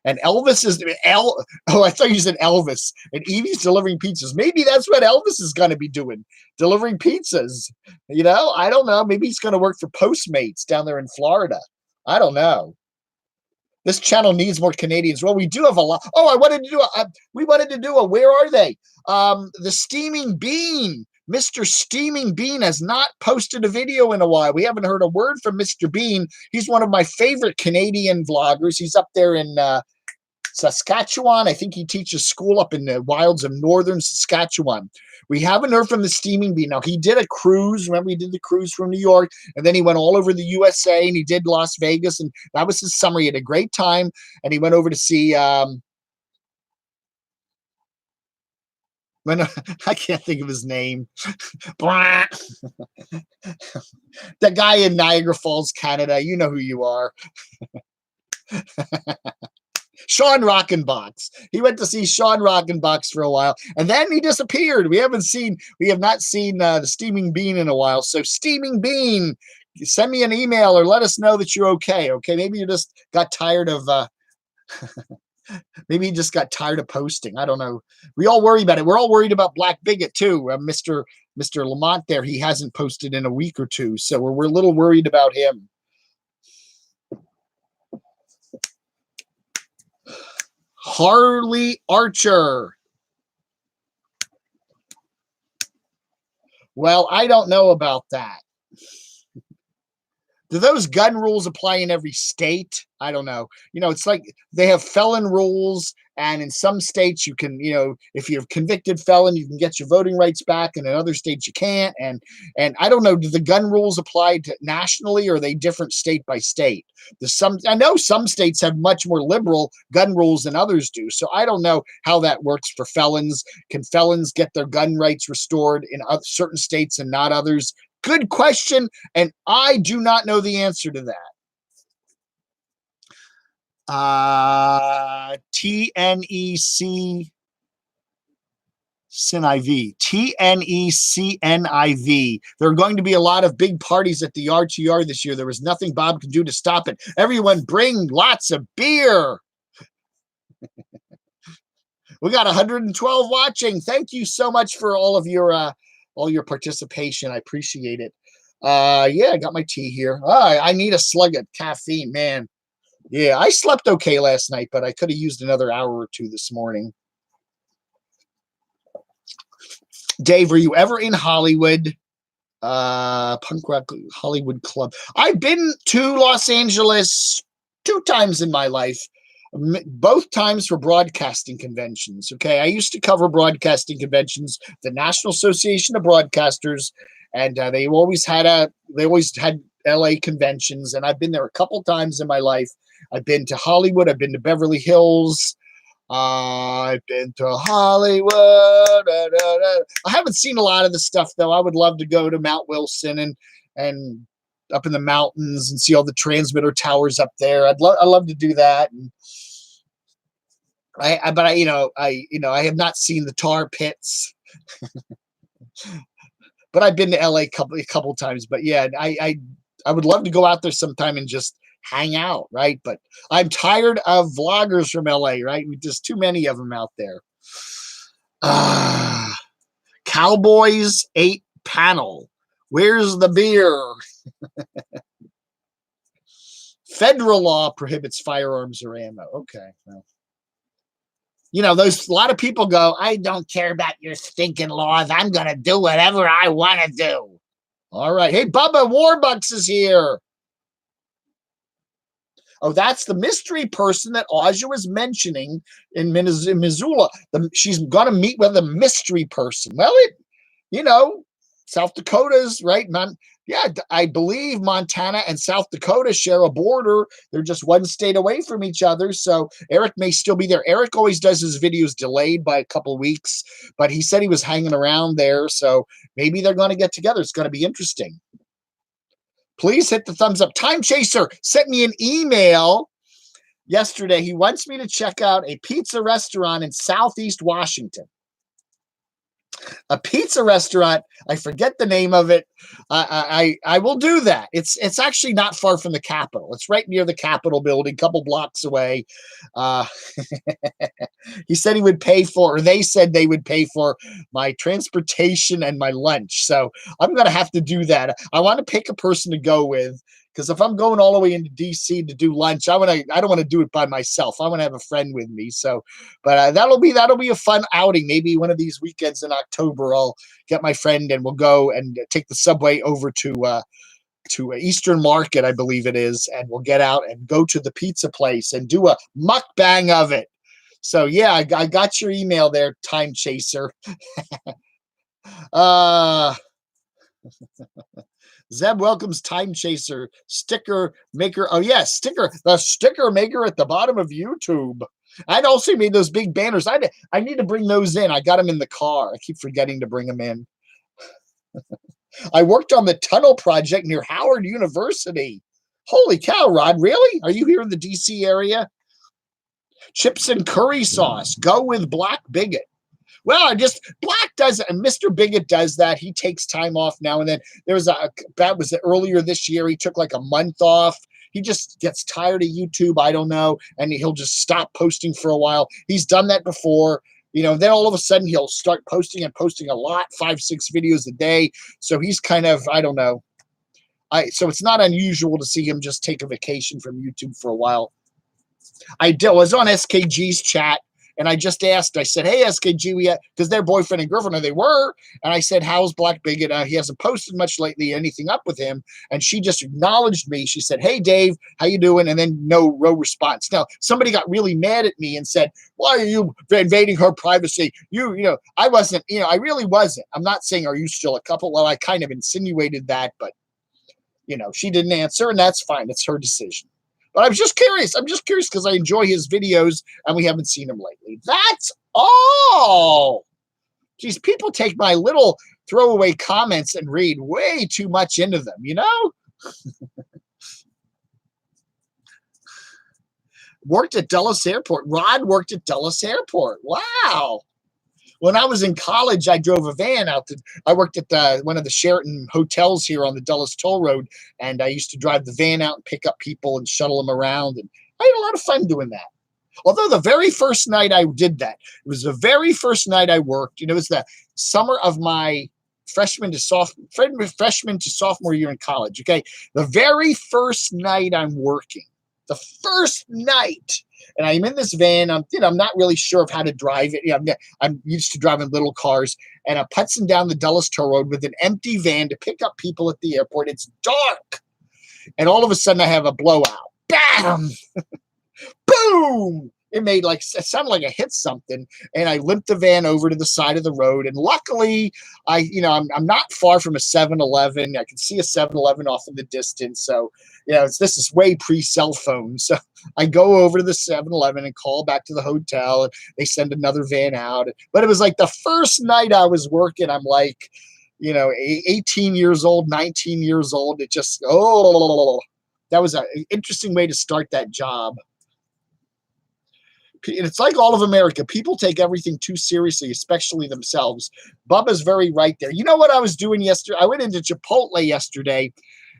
and Elvis is oh, I thought you said Elvis. And Evie's delivering pizzas. Maybe that's what Elvis is going to be doing, delivering pizzas. You know, I don't know. Maybe he's going to work for Postmates down there in Florida. I don't know. This channel needs more Canadians. Well, we do have a lot. Oh, we wanted to do a, where are they? The Steaming Bean. Mr. Steaming Bean has not posted a video in a while. We haven't heard a word from Mr. Bean. He's one of my favorite Canadian vloggers. He's up there in Saskatchewan. I think he teaches school up in the wilds of northern Saskatchewan. We haven't heard from the Steaming Bean. Now, he did a cruise. Remember, he did the cruise from New York, and then he went all over the USA, and he did Las Vegas, and that was his summer. He had a great time, and he went over to see when I can't think of his name. The guy in Niagara Falls, Canada. You know who you are. Sean Rockenbox. He went to see Sean Rockenbox for a while, and then he disappeared. We have not seen the Steaming Bean in a while. So, Steaming Bean, send me an email or let us know that you're okay. Okay, maybe you just got tired of. Maybe he just got tired of posting. I don't know. We all worry about it. We're all worried about Black Bigot too. Mr. Lamont there, he hasn't posted in a week or two, so we're a little worried about him. Harley Archer. Well, I don't know about that. Do those gun rules apply in every state? I don't know. You know, it's like they have felon rules, and in some states you can, you know, if you're a convicted felon, you can get your voting rights back, and in other states you can't. And I don't know, do the gun rules apply to nationally, or are they different state by state? I know some states have much more liberal gun rules than others do. So I don't know how that works for felons. Can felons get their gun rights restored in certain states and not others? Good question, and I do not know the answer to that. TNEC CNIV. TNECNIV. There are going to be a lot of big parties at the RTR this year. There was nothing Bob could do to stop it. Everyone bring lots of beer. We got 112 watching. Thank you so much for all your participation. I appreciate it. Yeah, I got my tea here. I need a slug of caffeine, man. Yeah, I slept okay last night, but I could have used another hour or two this morning. Dave, were you ever in Hollywood? Punk Rock Hollywood Club. I've been to Los Angeles 2 times in my life. Both times for broadcasting conventions. Okay, I used to cover broadcasting conventions, the National Association of Broadcasters, and they always had LA conventions, and I've been there a couple times in my life. I've been to Hollywood. I've been to Beverly Hills. I've been to Hollywood. I haven't seen a lot of the stuff though. I would love to go to Mount Wilson and up in the mountains and see all the transmitter towers up there. I'd love to do that. And I have not seen the tar pits, but I've been to LA a couple times. But yeah, I would love to go out there sometime and just hang out, right? But I'm tired of vloggers from LA, right? Just too many of them out there. Cowboys 8 panel. Where's the beer? Federal law prohibits firearms or ammo. Okay. Well, you know, a lot of people go, I don't care about your stinking laws. I'm going to do whatever I want to do. All right. Hey, Bubba Warbucks is here. Oh, that's the mystery person that Aja was mentioning in Missoula. She's going to meet with a mystery person. Well, you know, South Dakota's right. Yeah, I believe Montana and South Dakota share a border. They're just one state away from each other. So Eric may still be there. Eric always does his videos delayed by a couple of weeks, but he said he was hanging around there. So maybe they're going to get together. It's going to be interesting. Please hit the thumbs up. Time Chaser sent me an email yesterday. He wants me to check out a pizza restaurant in Southeast Washington. A pizza restaurant. I forget the name of it. I will do that. It's actually not far from the Capitol. It's right near the Capitol building, a couple blocks away. Uh, he said he would pay for, or they said they would pay for my transportation and my lunch. So I'm going to have to do that. I want to pick a person to go with, because if I'm going all the way into DC to do lunch, I don't want to do it by myself. I want to have a friend with me. So, but that'll be a fun outing. Maybe one of these weekends in October, I'll get my friend and we'll go and take the subway over to Eastern Market, I believe it is, and we'll get out and go to the pizza place and do a mukbang of it. So yeah, I got your email there, Time Chaser. Zeb welcomes Time Chaser, sticker maker. Oh yeah, the sticker maker at the bottom of YouTube. I'd also made those big banners. I need to bring those in. I got them in the car. I keep forgetting to bring them in. I worked on the tunnel project near Howard University. Holy cow, Rod, really? Are you here in the DC area? Chips and curry sauce. Go with Black Bigot. Well, Black does it, and Mr. Bigot does that. He takes time off now and then. That was earlier this year. He took like a month off. He just gets tired of YouTube. I don't know. And he'll just stop posting for a while. He's done that before. Then all of a sudden he'll start posting a lot, 5-6 videos a day. So he's kind of, I don't know. So it's not unusual to see him just take a vacation from YouTube for a while. I was on SKG's chat, and I just asked, I said, hey, SKG, because they're boyfriend and girlfriend, or they were. And I said, how's Black Bigot? He hasn't posted much lately, anything up with him. And she just acknowledged me. She said, hey, Dave, how you doing? And then no response. Now, somebody got really mad at me and said, why are you invading her privacy? I wasn't, I really wasn't. I'm not saying, are you still a couple? Well, I kind of insinuated that, but, she didn't answer, and that's fine. It's her decision. But I'm just curious because I enjoy his videos, and we haven't seen him lately. That's all. Geez, people take my little throwaway comments and read way too much into them, Worked at Dulles Airport. Rod worked at Dulles Airport. Wow. When I was in college, I drove a van out I worked at one of the Sheraton hotels here on the Dulles Toll Road, and I used to drive the van out and pick up people and shuttle them around, and I had a lot of fun doing that. Although the very first night I did that, it was the very first night I worked. It was the summer of my freshman to sophomore year in college. Okay, the very first night I'm working, the first night. And I'm in this van. I'm not really sure of how to drive it. I'm used to driving little cars, and I'm putzing down the Dulles Toll Road with an empty van to pick up people at the airport. It's dark, and all of a sudden I have a blowout. Bam! Boom! It sounded like I hit something, and I limped the van over to the side of the road. And luckily, I'm not far from a 7-Eleven. I can see a 7-Eleven off in the distance. So, this is way pre-cell phone. So I go over to the 7-Eleven and call back to the hotel, and they send another van out. But it was like the first night I was working, I'm like, 18 years old, 19 years old. It just, that was an interesting way to start that job. It's like all of America. People take everything too seriously, especially themselves. Bubba's very right there. You know what I was doing yesterday? I went into Chipotle yesterday,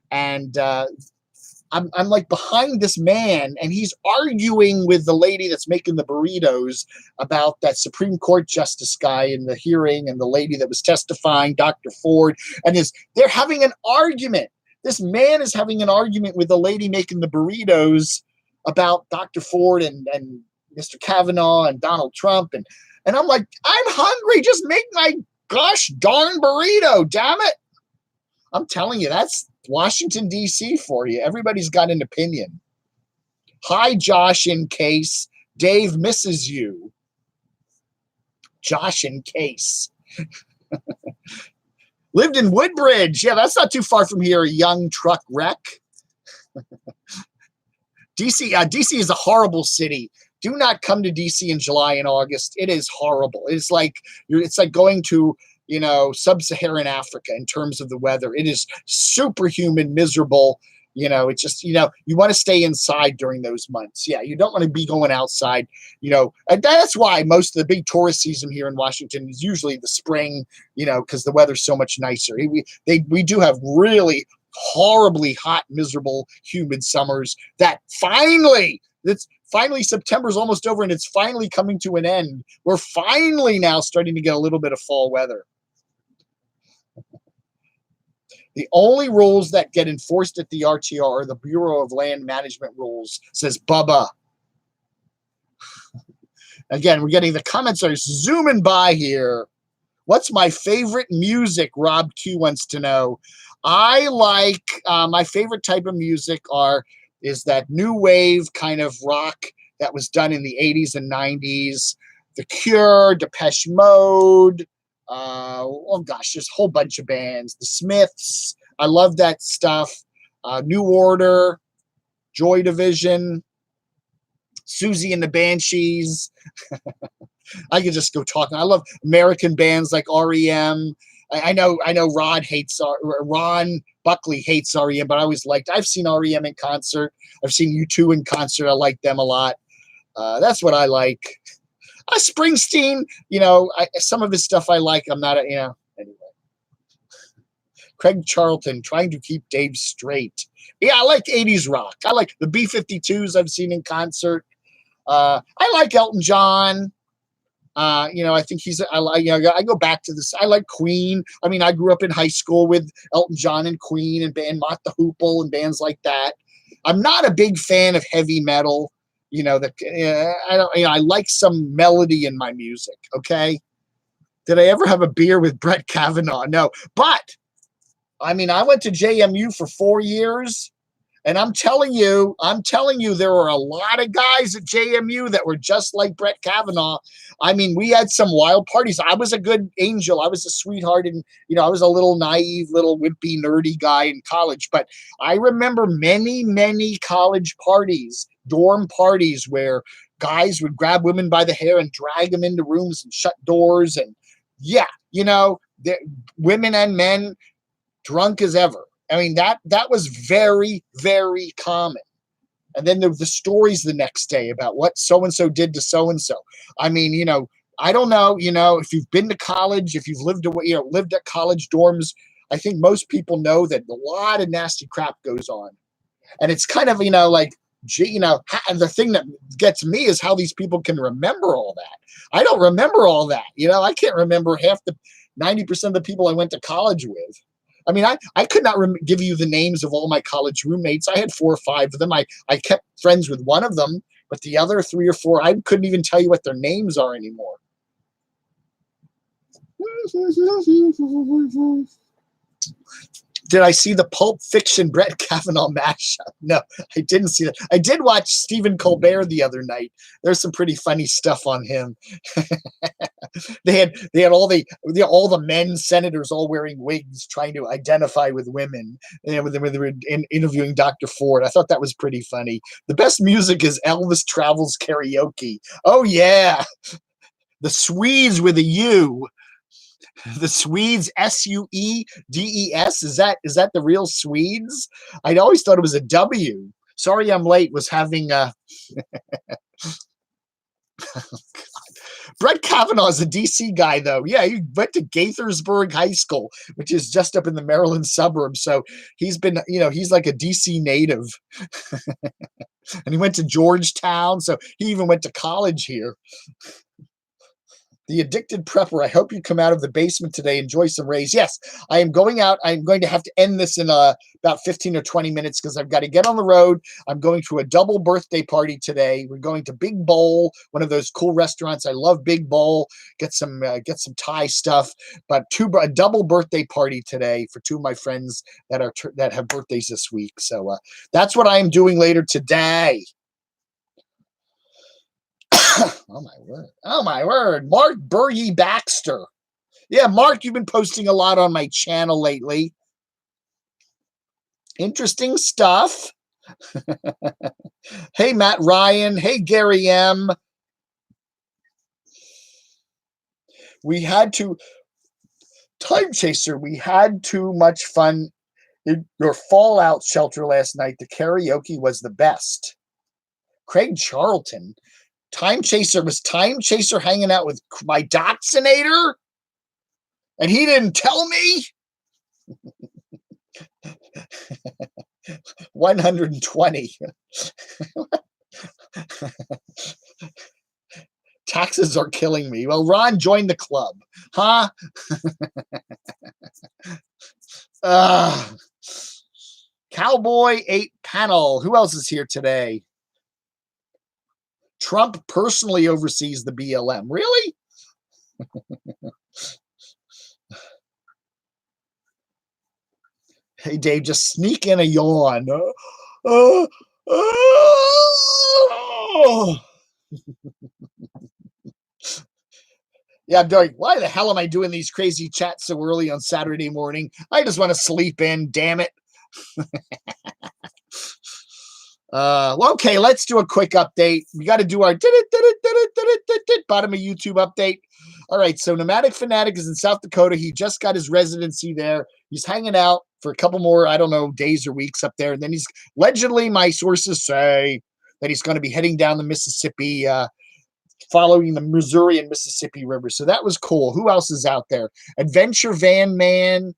and I'm like behind this man, and he's arguing with the lady that's making the burritos about that Supreme Court justice guy in the hearing, and the lady that was testifying, Dr. Ford, and they're having an argument. This man is having an argument with the lady making the burritos about Dr. Ford and Mr. Kavanaugh and Donald Trump. And I'm like, I'm hungry. Just make my gosh darn burrito, damn it. I'm telling you, that's Washington, D.C. for you. Everybody's got an opinion. Hi, Josh, in case. Dave misses you. Josh, in case. Lived in Woodbridge. Yeah, that's not too far from here. A young truck wreck. DC is a horrible city. Do not come to DC in July and August. It is horrible. It's like going to, sub-Saharan Africa in terms of the weather. It is super humid, miserable. It's just, you want to stay inside during those months. Yeah, you don't want to be going outside, and that's why most of the big tourist season here in Washington is usually the spring, because the weather's so much nicer. We do have really horribly hot, miserable, humid summers that finally September's almost over and it's finally coming to an end. We're finally now starting to get a little bit of fall weather. The only rules that get enforced at the RTR are the Bureau of Land Management rules, says Bubba. Again, we're getting the comments are zooming by here. What's my favorite music? Rob Q wants to know. I like my favorite type of music is that new wave kind of rock that was done in the 80s and 90s. The Cure, Depeche Mode. Oh gosh, there's a whole bunch of bands. The Smiths. I love that stuff. New Order, Joy Division, Susie and the Banshees. I could just go talking. I love American bands like REM. I know Ron Buckley hates REM, but I've seen REM in concert. I've seen U2 in concert. I like them a lot. That's what I like. Springsteen, some of his stuff I like. I'm not anyway. Craig Charlton, trying to keep Dave straight. Yeah, I like 80s rock. I like the B-52s I've seen in concert. I like Elton John. I think I go back to this. I like Queen. I mean, I grew up in high school with Elton John and Queen and Mott the Hoople and bands like that. I'm not a big fan of heavy metal. I like some melody in my music. Okay. Did I ever have a beer with Brett Kavanaugh? No, but I went to JMU for 4 years. And I'm telling you, there were a lot of guys at JMU that were just like Brett Kavanaugh. We had some wild parties. I was a good angel. I was a sweetheart. And, I was a little naive, little wimpy, nerdy guy in college. But I remember many, many college parties, dorm parties, where guys would grab women by the hair and drag them into rooms and shut doors. And, yeah, women and men drunk as ever. That was very, very common. And then there were the stories the next day about what so-and-so did to so-and-so. I don't know, if you've been to college, if you've lived at college dorms, I think most people know that a lot of nasty crap goes on. And it's kind of, and the thing that gets me is how these people can remember all that. I don't remember all that. I can't remember 90% of the people I went to college with. I could not give you the names of all my college roommates. I had 4 or 5 of them. I kept friends with one of them, but the other 3 or 4, I couldn't even tell you what their names are anymore. Did I see the Pulp Fiction Brett Kavanaugh mashup? No, I didn't see that. I did watch Stephen Colbert the other night. There's some pretty funny stuff on him. They had all the men senators all wearing wigs trying to identify with women. When they were interviewing Dr. Ford. I thought that was pretty funny. The best music is Elvis Travels Karaoke. Oh yeah, the Swedes with a U. The Swedes, Suedes. Is that the real Swedes? I'd always thought it was a W. Sorry I'm late. Was having Brett Kavanaugh is a DC guy, though. Yeah, he went to Gaithersburg High School, which is just up in the Maryland suburbs. So he's been, he's like a DC native. And he went to Georgetown. So he even went to college here. The addicted prepper. I hope you come out of the basement today. Enjoy some rays. Yes, I am going out. I'm going to have to end this in about 15 or 20 minutes because I've got to get on the road. I'm going to a double birthday party today. We're going to Big Bowl, one of those cool restaurants. I love Big Bowl. Get some Thai stuff. But a double birthday party today for two of my friends that have birthdays this week. So that's what I am doing later today. Oh my word. Oh my word. Mark Berge Baxter. Yeah, Mark, you've been posting a lot on my channel lately. Interesting stuff. Hey, Matt Ryan. Hey, Gary M. We had Time Chaser, we had too much fun in your fallout shelter last night. The karaoke was the best. Craig Charlton. Time Chaser hanging out with my Doxinator? And he didn't tell me? 120. Taxes are killing me. Well, Ron, join the club. Huh? Cowboy 8 panel. Who else is here today? Trump personally oversees the BLM. Really? Hey, Dave, just sneak in a yawn. Yeah, I'm doing. Why the hell am I doing these crazy chats so early on Saturday morning? I just want to sleep in, damn it. Okay, let's do a quick update. We got to do our bottom of YouTube update. All right, so Nomadic Fanatic is in South Dakota. He just got his residency there. He's hanging out for a couple more, I don't know, days or weeks up there. And then he's allegedly, my sources say, that he's going to be heading down the Mississippi, following the Missouri and Mississippi River. So that was cool. Who else is out there? Adventure Van Man.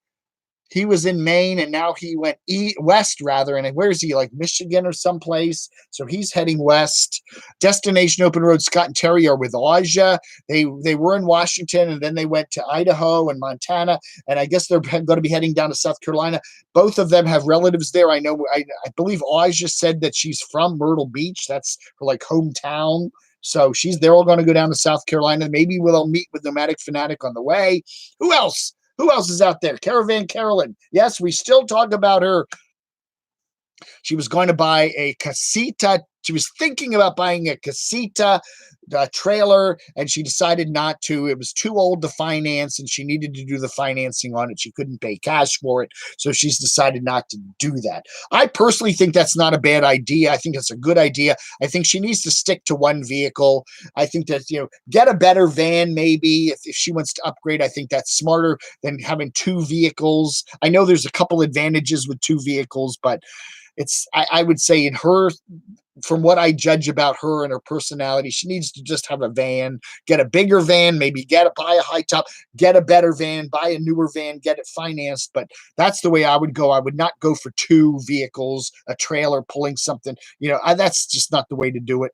He was in Maine and now he went west rather. And where is he? Like Michigan or someplace. So he's heading west. Destination Open Road. Scott and Terry are with Aja. They were in Washington and then they went to Idaho and Montana. And I guess they're going to be heading down to South Carolina. Both of them have relatives there. I know. I believe Aja said that she's from Myrtle Beach. That's her like hometown. So they're all going to go down to South Carolina. Maybe we'll meet with Nomadic Fanatic on the way. Who else? Who else is out there? Caravan Carolyn. Yes, we still talk about her. She was going to buy a casita. She was thinking about buying a casita trailer, and she decided not to. It was too old to finance, and she needed to do the financing on it. She couldn't pay cash for it, so she's decided not to do that. I personally think that's not a bad idea. I think it's a good idea. I think she needs to stick to one vehicle. I think that, get a better van maybe if she wants to upgrade. I think that's smarter than having two vehicles. I know there's a couple advantages with two vehicles, but I would say from what I judge about her and her personality, she needs to just have a van, get a bigger van, maybe buy a high top, get a better van, buy a newer van, get it financed. But that's the way I would go. I would not go for two vehicles, a trailer pulling something. That's just not the way to do it.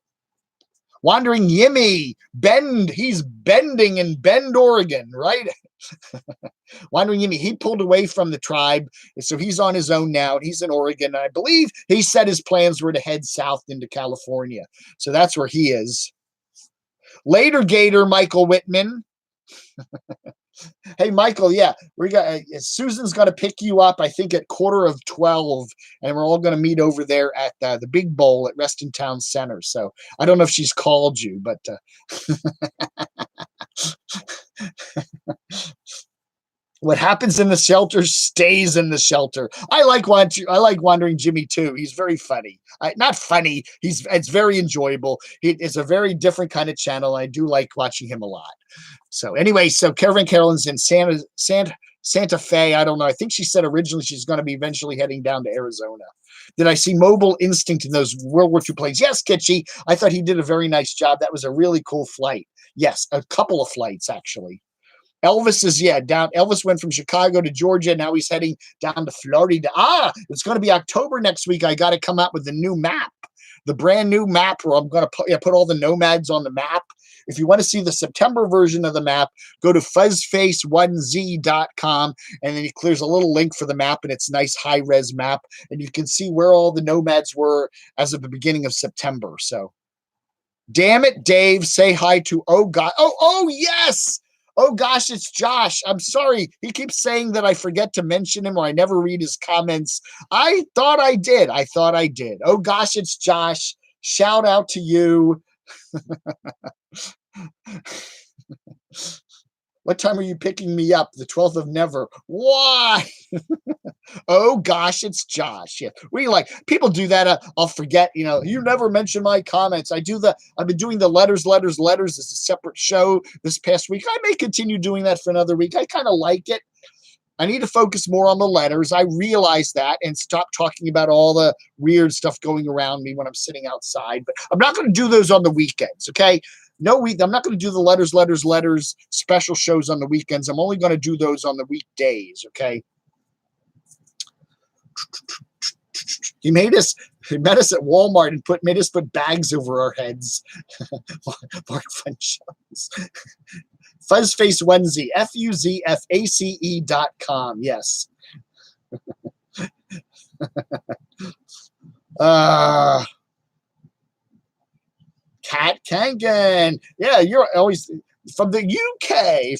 Wandering Yimmy, he's bending in Bend, Oregon, right? Wandering Yimmy, he pulled away from the tribe, so he's on his own now, and he's in Oregon. I believe he said his plans were to head south into California, so that's where he is. Later, Gator Michael Whitman. Hey, Michael, yeah, Susan's going to pick you up, I think, at 11:15, and we're all going to meet over there at the Big Bowl at Reston Town Center. So I don't know if she's called you, but what happens in the shelter stays in the shelter. I like Wandering Jimmy too. He's very funny. Not funny. It's very enjoyable. It's a very different kind of channel. I do like watching him a lot. So anyway, Caravan Carolyn's in Santa Fe. I don't know. I think she said originally she's going to be eventually heading down to Arizona. Did I see Mobile Instinct in those World War II planes? Yes, Kitschy. I thought he did a very nice job. That was a really cool flight. Yes, a couple of flights actually. Elvis is down. Elvis went from Chicago to Georgia. Now he's heading down to Florida. It's going to be October next week. I got to come out with the new map, the brand new map where I'm going to put all the nomads on the map. If you want to see the September version of the map, go to fuzzface1z.com, and then there's a little link for the map, and it's a nice high-res map, and you can see where all the nomads were as of the beginning of September. So, damn it, Dave, say hi to yes! Oh gosh, it's Josh. I'm sorry. He keeps saying that I forget to mention him or I never read his comments. I thought I did. Oh gosh, it's Josh. Shout out to you. What time are you picking me up? The 12th of never. Why? Oh gosh, it's Josh. Yeah, we like people do that. I'll forget. You never mention my comments. I've been doing the letters as a separate show this past week. I may continue doing that for another week. I kind of like it. I need to focus more on the letters. I realize that, and stop talking about all the weird stuff going around me when I'm sitting outside. But I'm not going to do those on the weekends. Okay. No week. I'm not going to do the letters special shows on the weekends. I'm only going to do those on the weekdays. Okay. He met us at Walmart and made us put bags over our heads. Mark Fun shows. Fuzzface onesie, FUZFACE.com. Yes. Kat Kangan. Yeah, you're always from the UK.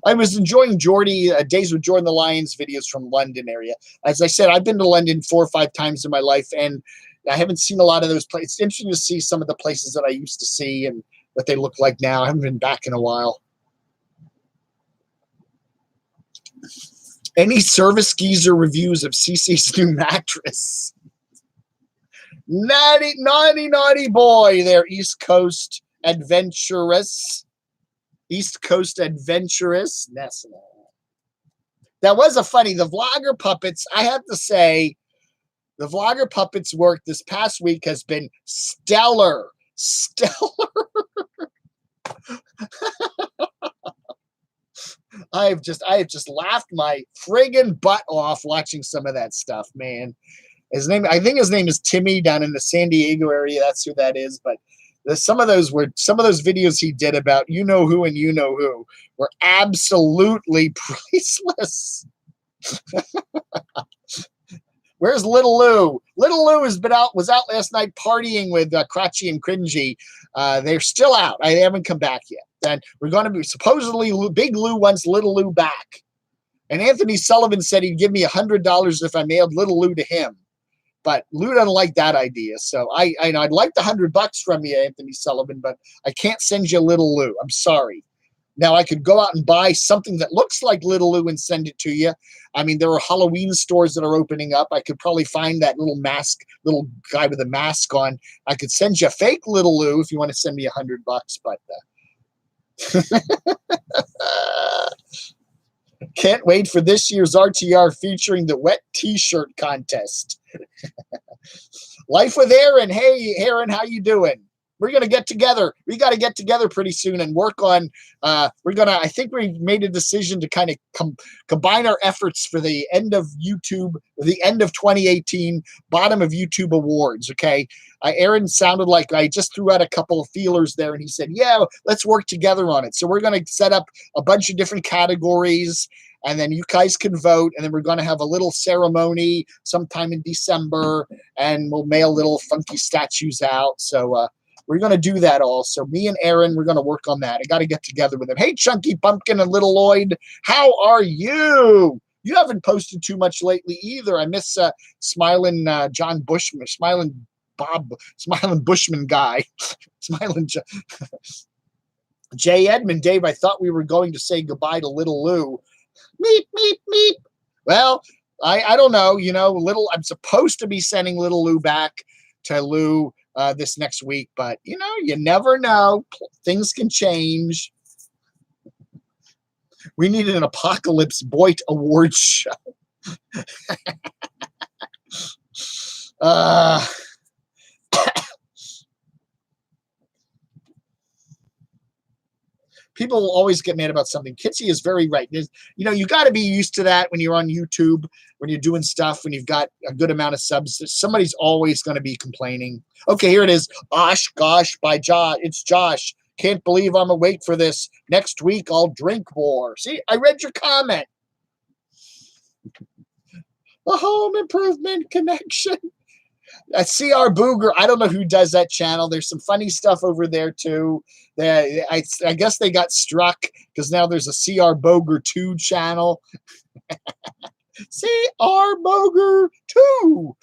I was enjoying Days with Jordan the Lions videos from London area. As I said, I've been to London 4 or 5 times in my life, and I haven't seen a lot of those places. It's interesting to see some of the places that I used to see and what they look like now. I haven't been back in a while. Any service geezer reviews of CC's new mattress? Naughty boy there, East Coast adventurous. That was a funny. The vlogger puppets, I have to say, the vlogger puppets work this past week has been stellar. I have just laughed my friggin' butt off watching some of that stuff, man. I think his name is Timmy down in the San Diego area. That's who that is. But some of those videos he did about you know who and you know who were absolutely priceless. Where's Little Lou? Little Lou was out last night partying with Crotchy and Cringy. They're still out. They haven't come back yet. And we're going to be supposedly Big Lou wants Little Lou back. And Anthony Sullivan said he'd give me $100 if I mailed Little Lou to him. But Lou doesn't like that idea. So I'd like the $100 from you, Anthony Sullivan, but I can't send you Little Lou. I'm sorry. Now, I could go out and buy something that looks like Little Lou and send it to you. I mean, there are Halloween stores that are opening up. I could probably find that little guy with a mask on. I could send you a fake Little Lou if you want to send me $100, but can't wait for this year's RTR featuring the wet t-shirt contest. Life with Aaron. Hey, Aaron, how you doing? We're going to get together. We got to get together pretty soon and work on, I think we made a decision to kind of combine our efforts for the end of YouTube, the end of 2018, bottom of YouTube awards. Okay. Aaron sounded like I just threw out a couple of feelers there and he said, yeah, let's work together on it. So we're going to set up a bunch of different categories and then you guys can vote. And then we're going to have a little ceremony sometime in December and we'll mail little funky statues out. So, we're going to do that all. So me and Aaron, we're going to work on that. I got to get together with him. Hey, Chunky Pumpkin and Little Lloyd, how are you? You haven't posted too much lately either. I miss Smiling John Bushman, Smiling Bushman guy. Smiling Jay Edmond. Dave, I thought we were going to say goodbye to Little Lou. Meep, meep, meep. Well, I don't know. I'm supposed to be sending Little Lou back to Lou this next week, but you never know. Things can change. We need an Apocalypse Boyd Awards show. People will always get mad about something. Kitsy is very right. You got to be used to that when you're on YouTube, when you're doing stuff, when you've got a good amount of subs. Somebody's always going to be complaining. Okay, here it is. Osh, gosh, by Josh. It's Josh. Can't believe I'm awake for this. Next week, I'll drink more. See, I read your comment. A home improvement connection. CR Booger, I don't know who does that channel. There's some funny stuff over there too. I guess they got struck because now there's a CR Boger 2 channel. CR Boger 2.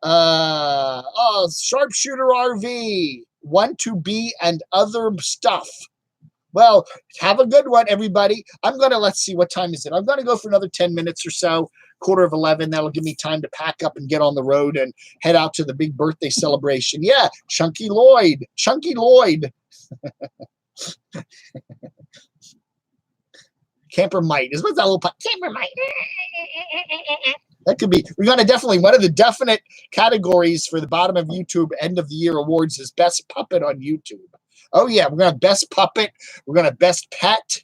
Sharpshooter RV, Want to Be and Other Stuff. Well, have a good one, everybody. Let's see, what time is it? I'm going to go for another 10 minutes or so, 10:45. That'll give me time to pack up and get on the road and head out to the big birthday celebration. Yeah, Chunky Lloyd. Camper Mite. Is what's that little Camper Mite? That could be. We're going to definitely, one of the definite categories for the bottom of YouTube end of the year awards is Best Puppet on YouTube. Oh, yeah, we're going to Best Puppet. We're going to Best Pet.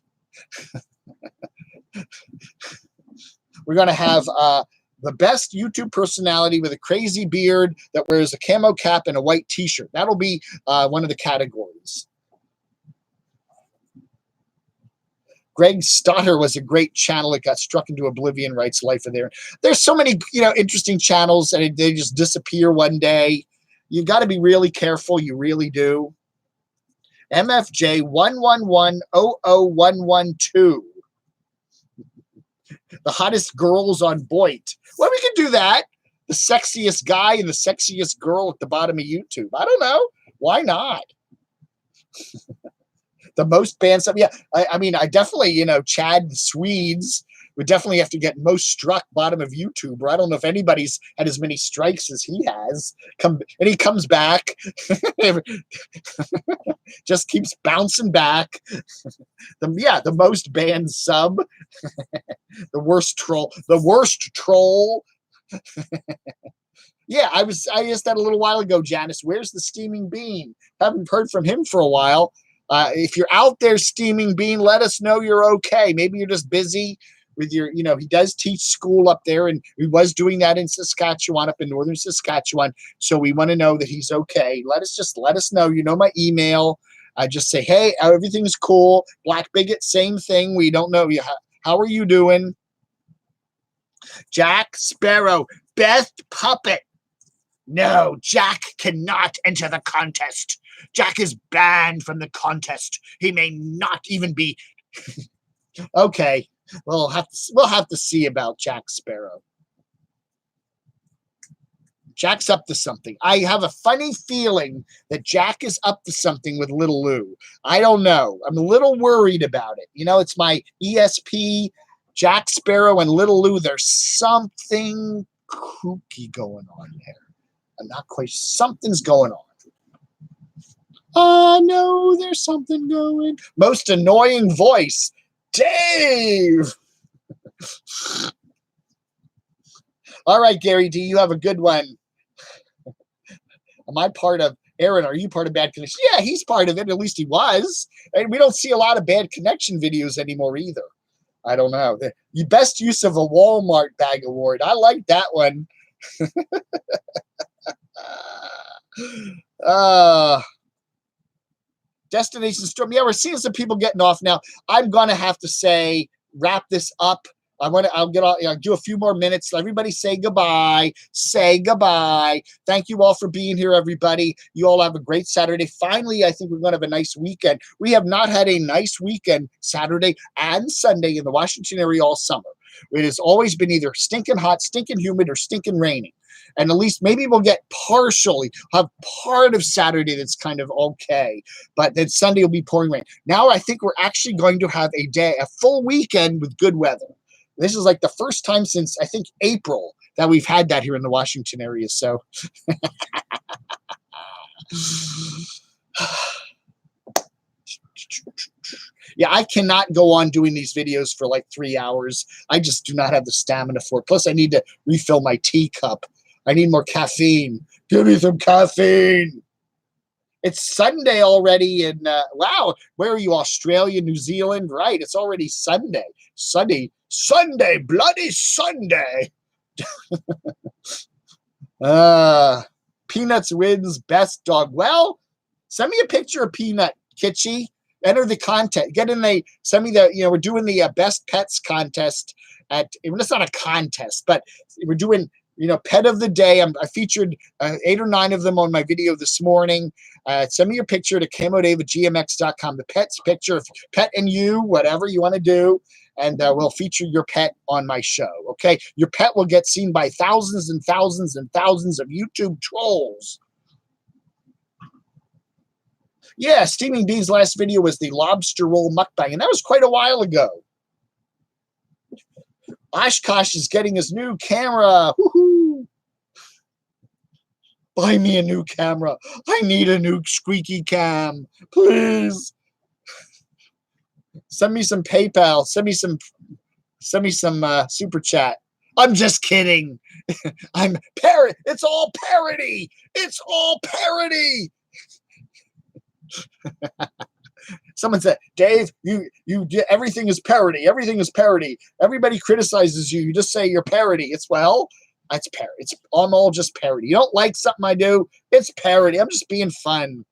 We're going to have the best YouTube personality with a crazy beard that wears a camo cap and a white T-shirt. That'll be one of the categories. Greg Stotter was a great channel that got struck into oblivion, writes Life of There. There's so many, interesting channels, and they just disappear one day. You got to be really careful. You really do. MFJ 111-00112. The hottest girls on Boit. Well, we can do that. The sexiest guy and the sexiest girl at the bottom of YouTube. I don't know. Why not? The most banned stuff. Yeah, I mean, I definitely, Chad the Swedes would definitely have to get most struck bottom of YouTube. Or I don't know if anybody's had as many strikes as he has. And he comes back. Just keeps bouncing back. The most banned sub. The worst troll. Yeah, I asked that a little while ago, Janice. Where's the Steaming Bean? Haven't heard from him for a while. If you're out there, Steaming Bean, let us know you're okay. Maybe you're just busy with your, he does teach school up there, and he was doing that in Saskatchewan, up in northern Saskatchewan. So we want to know that he's okay. Let us know. My email. Just say, hey, everything's cool. Black Bigot, same thing. We don't know you. How are you doing? Jack Sparrow, best puppet. No, Jack cannot enter the contest. Jack is banned from the contest. He may not even be. Okay, we'll have to see about Jack Sparrow. Jack's up to something. I have a funny feeling that Jack is up to something with Little Lou. I don't know. I'm a little worried about it. It's my ESP, Jack Sparrow and Little Lou. There's something kooky going on there. I'm not quite. Something's going on. I know there's something going. Most annoying voice, Dave. All right, Gary D, you have a good one. Am I part of Aaron? Are you part of Bad Connection? Yeah, he's part of it. At least he was. And we don't see a lot of Bad Connection videos anymore either. I don't know. The best use of a Walmart bag award. I like that one. Destination Storm. Yeah, we're seeing some people getting off now. I'm gonna have to say wrap this up. I'll do a few more minutes. Everybody say goodbye. Say goodbye. Thank you all for being here, everybody. You all have a great Saturday. Finally, I think we're going to have a nice weekend. We have not had a nice weekend Saturday and Sunday in the Washington area all summer. It has always been either stinking hot, stinking humid, or stinking raining. And at least maybe we'll have part of Saturday that's kind of okay, but then Sunday will be pouring rain. Now I think we're actually going to have a full weekend with good weather. This is like the first time since, I think, April that we've had that here in the Washington area. So, yeah, I cannot go on doing these videos for like 3 hours. I just do not have the stamina for it. Plus, I need to refill my teacup. I need more caffeine. Give me some caffeine. It's Sunday already in, wow, where are you, Australia, New Zealand? Right, it's already Sunday. Sunday, bloody Sunday. Peanuts wins best dog. Well, send me a picture of Peanut, Kitschy. Enter the contest. Get in the, send me the, we're doing the best pets contest it's not a contest, but we're doing, pet of the day. I featured 8 or 9 of them on my video this morning. Send me your picture to camodave@gmx.com. The pet's picture, pet and you, whatever you want to do. And we'll feature your pet on my show, okay? Your pet will get seen by thousands and thousands and thousands of YouTube trolls. Yeah, Steaming Bean's last video was the lobster roll mukbang, and that was quite a while ago. Oshkosh is getting his new camera. Woohoo! Buy me a new camera. I need a new squeaky cam, please. Send me some PayPal. Send me some super chat. I'm just kidding. It's all parody. It's all parody. Someone said, Dave, you everything is parody. Everything is parody. Everybody criticizes you. You just say you're parody. It's parody. I'm all just parody. You don't like something I do, it's parody. I'm just being fun.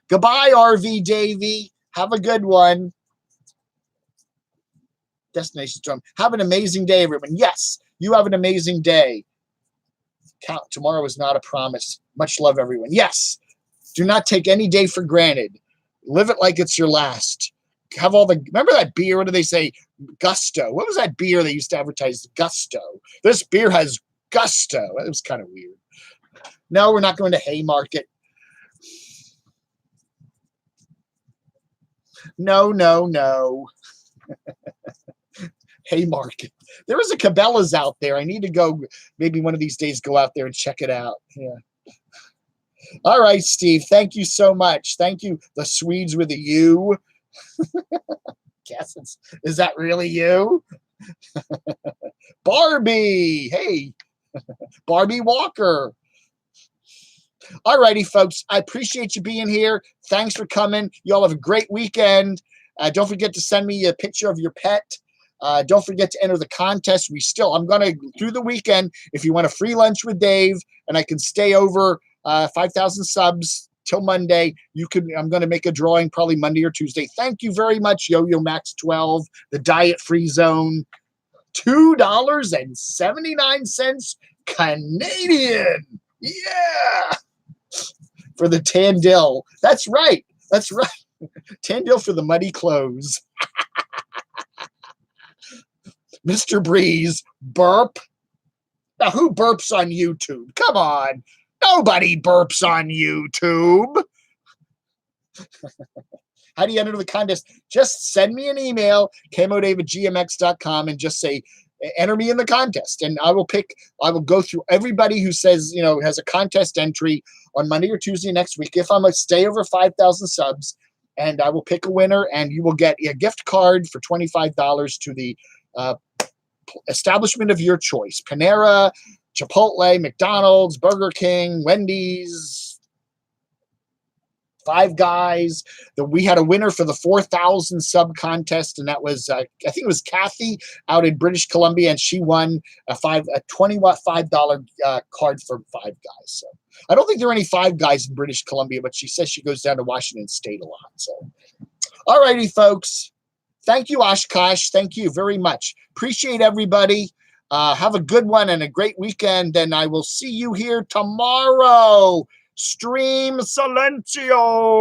Goodbye, RV Davey. Have a good one. Destination Drum. Have an amazing day, everyone. Yes, you have an amazing day. Tomorrow is not a promise. Much love, everyone. Yes, do not take any day for granted. Live it like it's your last. Remember that beer? What do they say? Gusto. What was that beer they used to advertise? Gusto. This beer has gusto. It was kind of weird. No, we're not going to Haymarket. No. Haymarket. There is a Cabela's out there. I need to go, maybe one of these days, go out there and check it out. Yeah. All right, Steve. Thank you so much. Thank you. The Swedes with a U. Guess is that really you? Barbie. Hey, Barbie Walker. All righty, folks. I appreciate you being here. Thanks for coming. You all have a great weekend. Don't forget to send me a picture of your pet. Don't forget to enter the contest. I'm going to, through the weekend, if you want a free lunch with Dave and I can stay over 5,000 subs till Monday, I'm going to make a drawing probably Monday or Tuesday. Thank you very much, Yo-Yo Max 12, the Diet Free Zone. $2.79 Canadian. Yeah. For the Tandil. That's right. Tandil for the muddy clothes. Mr. Breeze, burp. Now, who burps on YouTube? Come on. Nobody burps on YouTube. How do you enter the contest? Just send me an email, camodave@gmx.com, and just say, enter me in the contest. And I will go through everybody who says, has a contest entry on Monday or Tuesday next week. If I'm going to stay over 5,000 subs, and I will pick a winner, and you will get a gift card for $25 to the establishment of your choice. Panera, Chipotle, McDonald's, Burger King, Wendy's, Five Guys. We had a winner for the 4,000 sub contest, and that was, I think it was Kathy out in British Columbia, and she won a $5 card for Five Guys. So I don't think there are any Five Guys in British Columbia, but she says she goes down to Washington State a lot. So, all righty, folks. Thank you, Oshkosh. Thank you very much. Appreciate everybody. Have a good one and a great weekend, and I will see you here tomorrow. Stream Silencio.